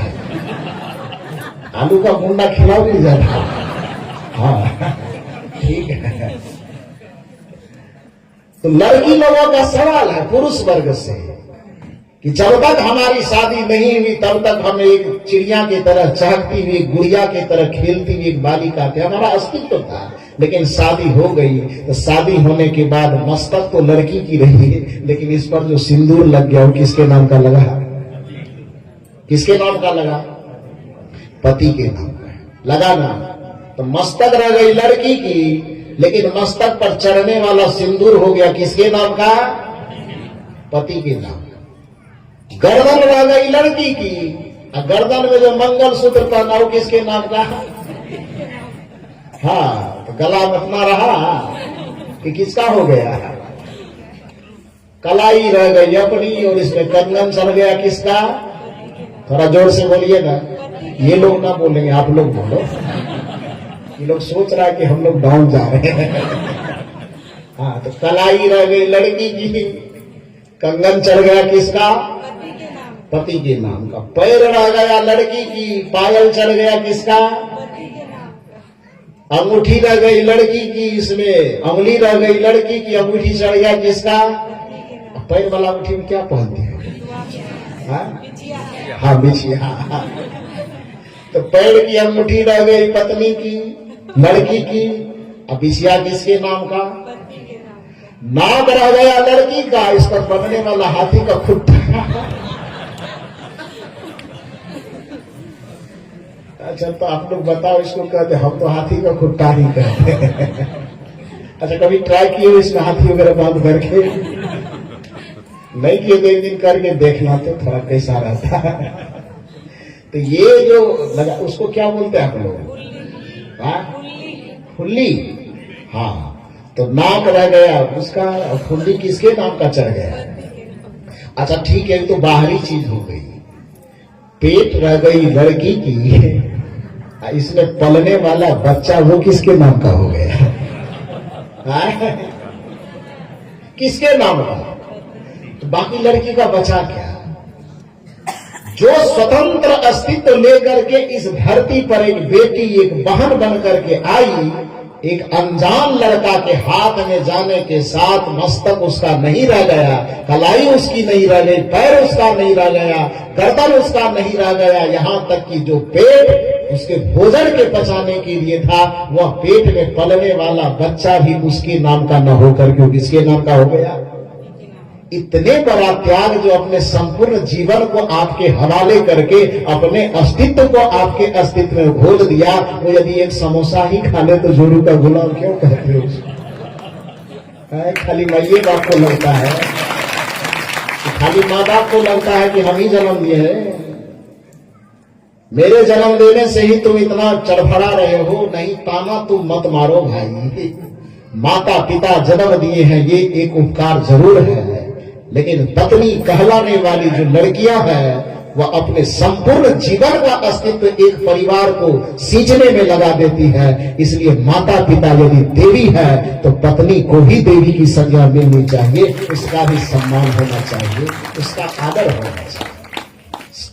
आलू का गुंडा खिलाओ नहीं जाता। हाँ ठीक है। तो लड़की लोगों का सवाल है पुरुष वर्ग से कि जब तक हमारी शादी नहीं हुई तब तक हम एक चिड़िया की तरह चहकती हुई, गुड़िया की तरह खेलती हुई एक बालिका थे, हमारा अस्तित्व था। लेकिन शादी हो गई तो शादी होने के बाद मस्तक तो लड़की की रही, लेकिन इस पर जो सिंदूर लग गया वो किसके नाम का लगा? किसके नाम का लगा? पति के नाम का लगा ना। तो मस्तक रह गई लड़की की, लेकिन मस्तक पर चढ़ने वाला सिंदूर हो गया किसके नाम का? पति के नाम। गर्दन रह गई लड़की की, और गर्दन में जो मंगलसूत्र पहना वो किसके नाम का? हाँ, तो गला में अपना रहा कि किसका हो गया? कलाई रह गई अपनी, और इसमें कंगन चढ़ गया किसका? थोड़ा जोर से बोलिए ना, ये लोग ना बोलेंगे, आप लोग बोलो। ये लोग सोच रहा है कि हम लोग डाउन जा रहे हैं। हाँ, तो कलाई रह गई लड़की की, कंगन चढ़ गया किसका? पति के नाम का। पैर रह गया लड़की की, पायल चढ़ गया किसका? अंगूठी रह गई लड़की की, इसमें अंगुली रह गई लड़की की, अंगूठी चढ़ गया किसका? पैर वाला अंगूठी में क्या पहनती है? हाँ, बिछिया। तो पैर की अंगूठी रह गई पत्नी की, लड़की की, अब बिछिया किसके नाम का? नाक रह गया लड़की का, इस पर बनने वाला हाथी का खुट्टा। अच्छा, तो आप लोग बताओ, इसको कहते? हम तो हाथी का खुट्टा ही कहते हैं। अच्छा, कभी ट्राई किए इसमें हाथी वगैरह बांध करके? नहीं किए तो एक दिन करके देखना तो थोड़ा कैसा रहता है। तो ये जो लगा उसको क्या बोलते हैं आप लोग? फुल्ली। हाँ, तो नाक रह गया उसका, फुल्ली किसके नाम का चढ़ गया? अच्छा ठीक है, तो बाहरी चीज हो गई। पेट रह गई लड़की की, इसमें पलने वाला बच्चा वो किसके नाम का हो गया? किसके नाम का? तो बाकी लड़की का बचा क्या? जो स्वतंत्र अस्तित्व लेकर के इस धरती पर एक बेटी, एक बहन बन करके आई, एक अनजान लड़का के हाथ में जाने के साथ मस्तक उसका नहीं रह गया, कलाई उसकी नहीं रह गई, पैर उसका नहीं रह गया, गर्दन उसका नहीं रह गया, यहाँ तक कि जो पेट उसके भोजन के पचाने के लिए था, वह पेट में पलने वाला बच्चा भी उसके नाम का न होकर के किसके नाम का हो गया? इतने बड़ा त्याग जो अपने संपूर्ण जीवन को आपके हवाले करके अपने अस्तित्व को आपके अस्तित्व में घोल दिया। वो यदि एक समोसा ही खा ले तो जोरू का गुलाम क्यों कहते हो उसको? खाली माइये बाप को लगता है, खाली माँ बाप को लगता है कि हम ही जन्म दिए हैं। मेरे जन्म देने से ही तुम इतना चढ़फड़ा रहे हो, नहीं ताना तुम मत मारो भाई। माता पिता जन्म दिए हैं ये एक उपकार जरूर है, लेकिन पत्नी कहलाने वाली जो लड़कियां हैं वह अपने संपूर्ण जीवन का अस्तित्व एक परिवार को सींचने में लगा देती है। इसलिए माता पिता यदि देवी है तो पत्नी को भी देवी की संज्ञा मिलनी चाहिए, उसका भी सम्मान होना चाहिए, उसका आदर होना चाहिए।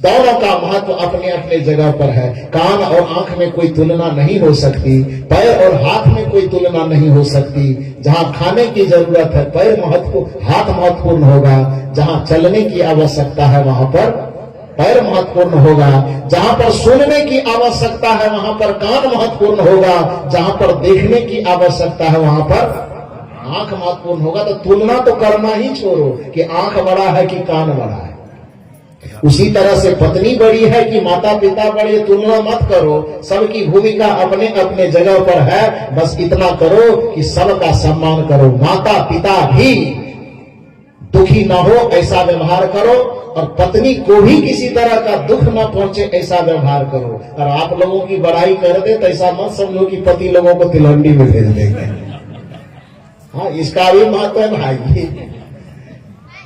दोनों का महत्व अपने अपने जगह पर है। कान और आंख में कोई तुलना नहीं हो सकती, पैर और हाथ में कोई तुलना नहीं हो सकती। जहां खाने की जरूरत है पैर हाथ महत्वपूर्ण होगा, जहां चलने की आवश्यकता है वहां पर पैर महत्वपूर्ण होगा, जहां पर सुनने की आवश्यकता है वहां पर कान महत्वपूर्ण होगा, जहां पर देखने की आवश्यकता है वहां पर आंख महत्वपूर्ण होगा। तो तुलना तो करना ही छोड़ो कि आंख बड़ा है कि कान बड़ा है। उसी तरह से पत्नी बड़ी है कि माता पिता बड़े, तुलना मत करो। सबकी भूमिका अपने अपने जगह पर है, बस इतना करो कि सबका सम्मान करो। माता पिता भी दुखी ना हो ऐसा व्यवहार करो, और पत्नी को भी किसी तरह का दुख न पहुंचे ऐसा व्यवहार करो। और आप लोगों की बड़ाई कर दे तो ऐसा मत समझो कि पति लोगों को तिलंडी में भेज देंगे। हाँ, इसका भी महत्व है भाई,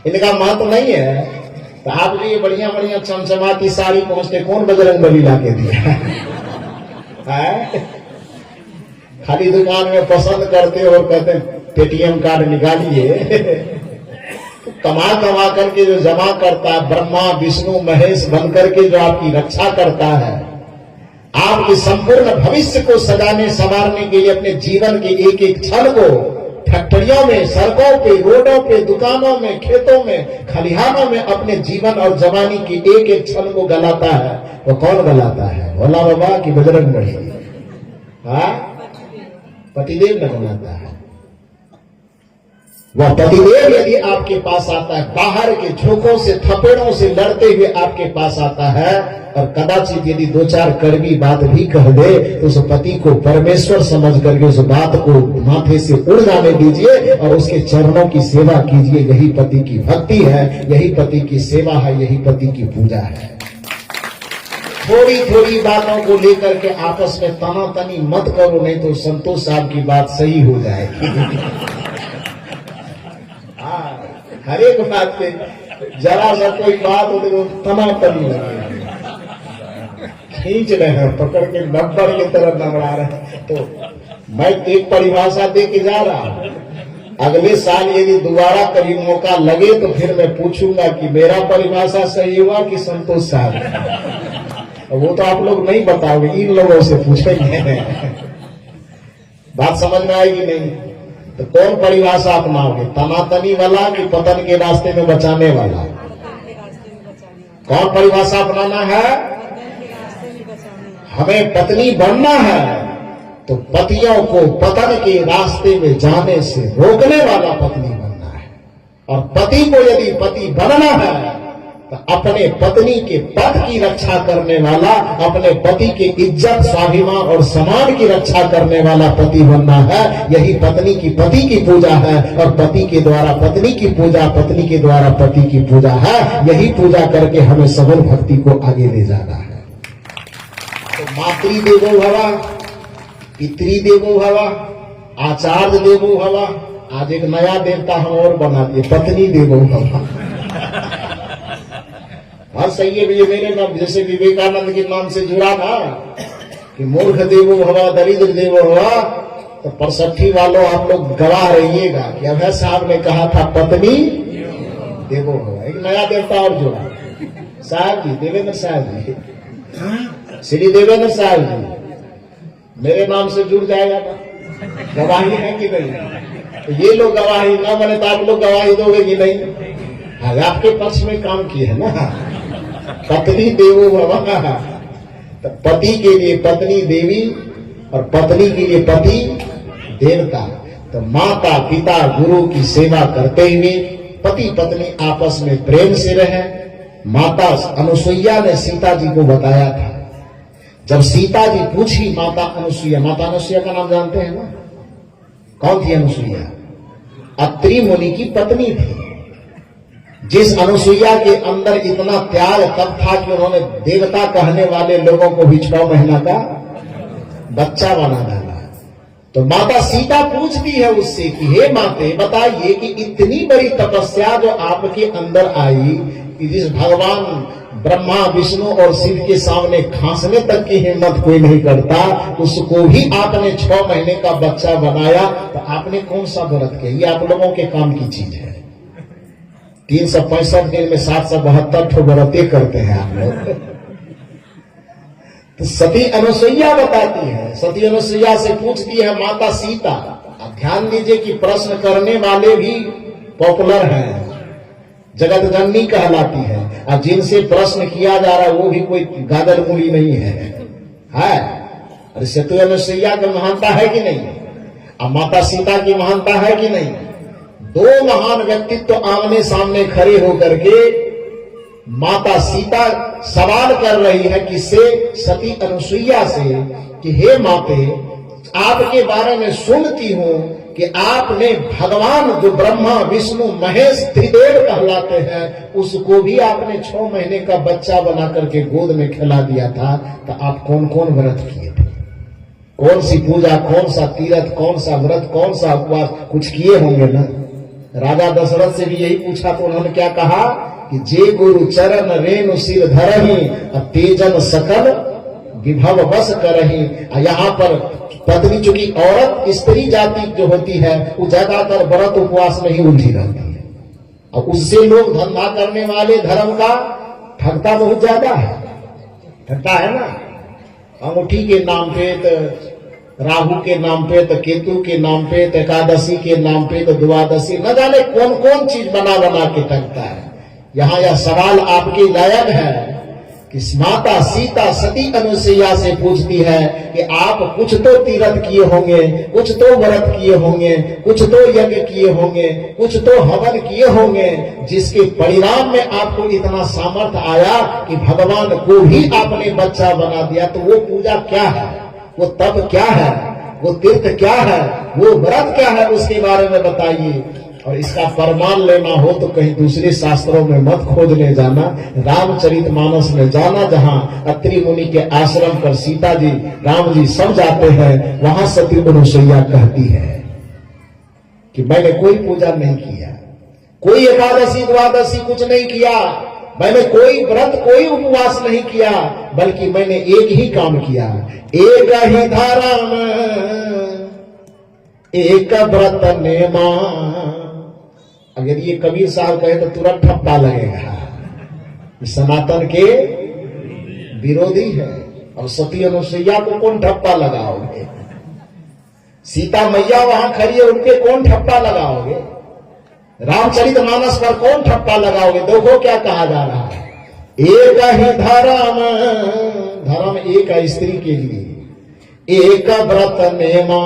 इनका महत्व नहीं है। तो आप जो ये बढ़िया बढ़िया चमचमाती साड़ी पहुंचते कौन बजरंगबली ला के दिया है? खाली दुकान में पसंद करते और कहते पेटीएम कार्ड निकालिए। कमा कमा करके जो जमा करता है, ब्रह्मा विष्णु महेश बनकर के जो आपकी रक्षा करता है, आपके संपूर्ण भविष्य को सजाने संवारने के लिए अपने जीवन के एक एक क्षण को फैक्ट्रियों में, सड़कों पे, रोडों पे, दुकानों में, खेतों में, खलिहानों में अपने जीवन और जवानी की एक एक क्षण को गलाता है, वो कौन गलाता है? भोला बाबा की बजरंगबली? हाँ, पतिदेव न गलाता है। वह पतिदेव यदि आपके पास आता है, बाहर के झोंकों से थपेड़ों से लड़ते हुए आपके पास आता है, और कदाचित यदि दो चार कड़वी बात भी कह दे तो उस पति को परमेश्वर समझ करके उस बात को माथे से उड़ जाने दीजिए और उसके चरणों की सेवा कीजिए। यही पति की भक्ति है, यही पति की सेवा है, यही पति की पूजा है। थोड़ी थोड़ी बातों को लेकर के आपस में तनातनी मत करो, नहीं तो संतोष साहब की बात सही हो जाएगी। हर एक बात पे जरा सा कोई बात हो तो तनातनी लगे, खींच रहे हैं, पकड़ के नंबर की तरह नमड़ा रहे हैं। तो मैं एक परिभाषा दे के जा रहा हूं, अगले साल यदि दोबारा कभी मौका लगे तो फिर मैं पूछूंगा कि मेरा परिभाषा सही हुआ कि संतोष साहब। वो तो आप लोग नहीं बताओगे, इन लोगों से पूछेंगे। बात समझ में आएगी नहीं? तो कौन परिभाषा अपनाओगे, तनातनी वाला कि पतन के रास्ते में बचाने वाला? कौन परिभाषा अपनाना है? हमें पत्नी बनना है तो पतियों को पतन के रास्ते में जाने से रोकने वाला पत्नी बनना है, और पति को यदि पति बनना है तो अपने पत्नी के पद की रक्षा करने वाला, अपने पति के इज्जत, स्वाभिमान और सम्मान की रक्षा करने वाला पति बनना है। यही पत्नी की पति की पूजा है, और पति के द्वारा पत्नी की पूजा, पत्नी के द्वारा पति की पूजा है। यही पूजा करके हमें सगुण भक्ति को आगे ले जाना है। तो मातृ देवो भव, पितृ देवो भव, आचार्य देवो भव। आज एक नया देवता हम और बना दिए, पत्नी देवो भव। हाँ सही है भैया, मेरे नाम जैसे विवेकानंद के नाम से जुड़ा था कि मूर्ख देवो भव, दरिद्र देवो भव। तो 65 वालों आप लोग गवाह रहिएगा कि अभय साहब ने कहा था पत्नी देवो भव। एक नया देवता और जुड़ा, साहब जी, देवेंद्र साहब जी, श्री देवेंद्र साहब जी, मेरे नाम से जुड़ जाएगा था। गवाही है कि नहीं? तो ये लोग गवाही ना बने तो आप लोग गवाही दोगे कि नहीं? आपके पक्ष में काम किए है ना। पत्नी देवो भव, तो पति के लिए पत्नी देवी और पत्नी के लिए पति देवता। तो माता पिता गुरु की सेवा करते हुए पति पत्नी आपस में प्रेम से रहे। माता अनुसुईया ने सीता जी को बताया था। जब सीता जी पूछी माता अनुसुईया का नाम जानते हैं ना? कौन थी अनुसुईया? अत्रि मुनि की पत्नी थी। जिस अनुसुईया के अंदर इतना त्याग तब था कि उन्होंने देवता कहने वाले लोगों को भी 6 महीना का बच्चा बना डाला। तो माता सीता पूछती है उससे कि हे माते, बताइए कि इतनी बड़ी तपस्या जो आपके अंदर आई कि जिस भगवान ब्रह्मा विष्णु और शिव के सामने खांसने तक की हिम्मत कोई नहीं करता, उसको भी आपने 6 महीने का बच्चा बनाया, तो आपने कौन सा व्रत किया? ये आप लोगों के काम की चीज है। 365 दिन में 772 ठो व्रते करते हैं आप लोग। तो सती अनुसुईया बताती है, सती अनुसुईया से पूछती है माता सीता। अब ध्यान दीजिए कि प्रश्न करने वाले भी पॉपुलर हैं, जगत जननी कहलाती है, और जिनसे प्रश्न किया जा रहा है वो भी कोई गादर मूली नहीं है। अरे सती अनुसुईया की महानता है कि नहीं? अब माता सीता की महानता है कि नहीं? 2 महान व्यक्तित्व आमने सामने खड़े होकर के माता सीता सवाल कर रही है किससे? सती अनुसुईया से कि हे माते, आपके बारे में सुनती हूं कि आपने भगवान जो ब्रह्मा विष्णु महेश त्रिदेव कहलाते हैं, उसको भी आपने 6 महीने का बच्चा बना करके गोद में खिला दिया था। तो आप कौन कौन व्रत किए थे? कौन सी पूजा, कौन सा तीर्थ, कौन सा व्रत, कौन सा उपवास? कुछ किए होंगे ना? राजा दशरथ से भी यही पूछा तो उन्होंने क्या कहा कि जे गुरु चरण रेणु सिर धरही, तेजन सकल विभव बस करही। यहाँ पर पत्नी, चूंकि औरत स्त्री जाति जो होती है वो ज्यादातर व्रत उपवास में ही उलझी रहती है, और उससे लोग धंधा करने वाले धर्म का ठगता बहुत ज्यादा है। ठगता है ना, अंगूठी के नाम पे, तो राहु के नाम पे, तो केतु के नाम पे, तो एकादशी के नाम पे, तो द्वादशी, न जाने कौन कौन चीज बना बना के ठगता है। यहाँ यह सवाल आपके लायक है कि माता सीता सती अनुसुईया से पूछती है कि आप कुछ तो तीर्थ किए होंगे, कुछ तो व्रत किए होंगे, कुछ तो यज्ञ किए होंगे, कुछ तो हवन किए होंगे, जिसके परिणाम में आपको इतना सामर्थ्य आया कि भगवान को भी आपने बच्चा बना दिया। तो वो पूजा क्या है, वो तप क्या है, वो तीर्थ क्या है, वो व्रत क्या है, उसके बारे में बताइए। और इसका प्रमाण लेना हो तो कहीं दूसरे शास्त्रों में मत खोजने जाना, रामचरितमानस में जाना, जहां अत्रि मुनि के आश्रम पर सीता जी राम जी सब जाते हैं। वहां सती अनुसुईया कहती है कि मैंने कोई पूजा नहीं किया, कोई एकादशी द्वादशी कुछ नहीं किया, मैंने कोई व्रत कोई उपवास नहीं किया, बल्कि मैंने एक ही काम किया, एक ही धारा एक व्रत नेमा। अगर ये कबीर साहब कहे तो तुरंत ठप्पा लगेगा, सनातन के विरोधी है। और सती अनुसुईया को कौन ठप्पा लगाओगे? सीता मैया वहां खड़ी है, उनके कौन ठप्पा लगाओगे? रामचरितमानस पर कौन ठप्पा लगाओगे? देखो क्या कहा जा रहा है, एक ही धर्म, धर्म एक है स्त्री के लिए, एक व्रत नेमा,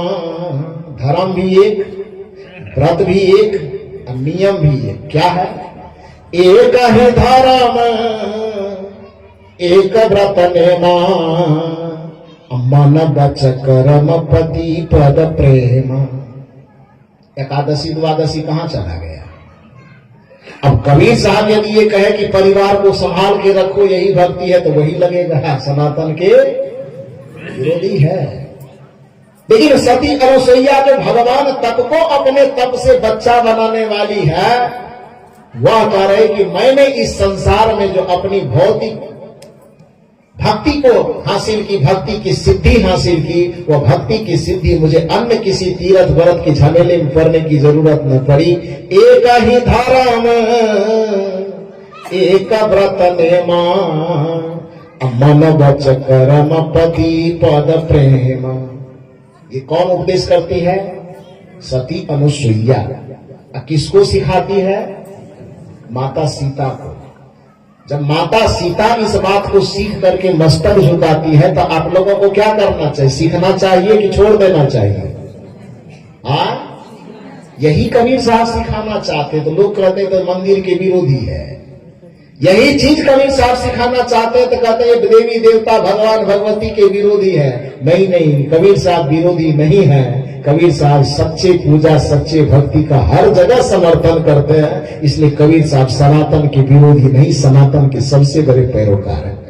धर्म भी एक, व्रत भी एक, नियम भी है। क्या है? एक ही धर्म एक व्रत नेमा, मन बच कर्म पति पद प्रेम। एकादशी द्वादशी कहां चला गया? अब कबीर साहब यदि ये कहे कि परिवार को संभाल के रखो यही भक्ति है, तो वही लगेगा सनातन के विरोधी है। लेकिन सती अनुसुईया जो भगवान तप को अपने तप से बच्चा बनाने वाली है, वह कह रहे कि मैंने इस संसार में जो अपनी भौतिक भक्ति को हासिल की, भक्ति की सिद्धि हासिल की, वह भक्ति की सिद्धि मुझे अन्य किसी तीर्थ व्रत की झमेले में पड़ने की जरूरत न पड़ी। एक ही धर्म एक व्रत नेमा, मन बच कर्म पति पद प्रेम। ये कौन उपदेश करती है? सती अनुसुईया। किसको सिखाती है? माता सीता को। जब माता सीता इस बात को सीख करके मस्तक झुकाती है, तो आप लोगों को क्या करना चाहिए? सीखना चाहिए कि छोड़ देना चाहिए? यही कबीर साहब सिखाना चाहते, तो लोग कहते तो मंदिर के विरोधी है। यही चीज कबीर साहब सिखाना चाहते तो कहते हैं देवी देवता भगवान भगवती के विरोधी है। नहीं नहीं, कबीर साहब विरोधी नहीं है। कबीर साहब सच्चे पूजा सच्चे भक्ति का हर जगह समर्थन करते हैं। इसलिए कबीर साहब सनातन के विरोधी नहीं, सनातन के सबसे बड़े पैरोकार हैं।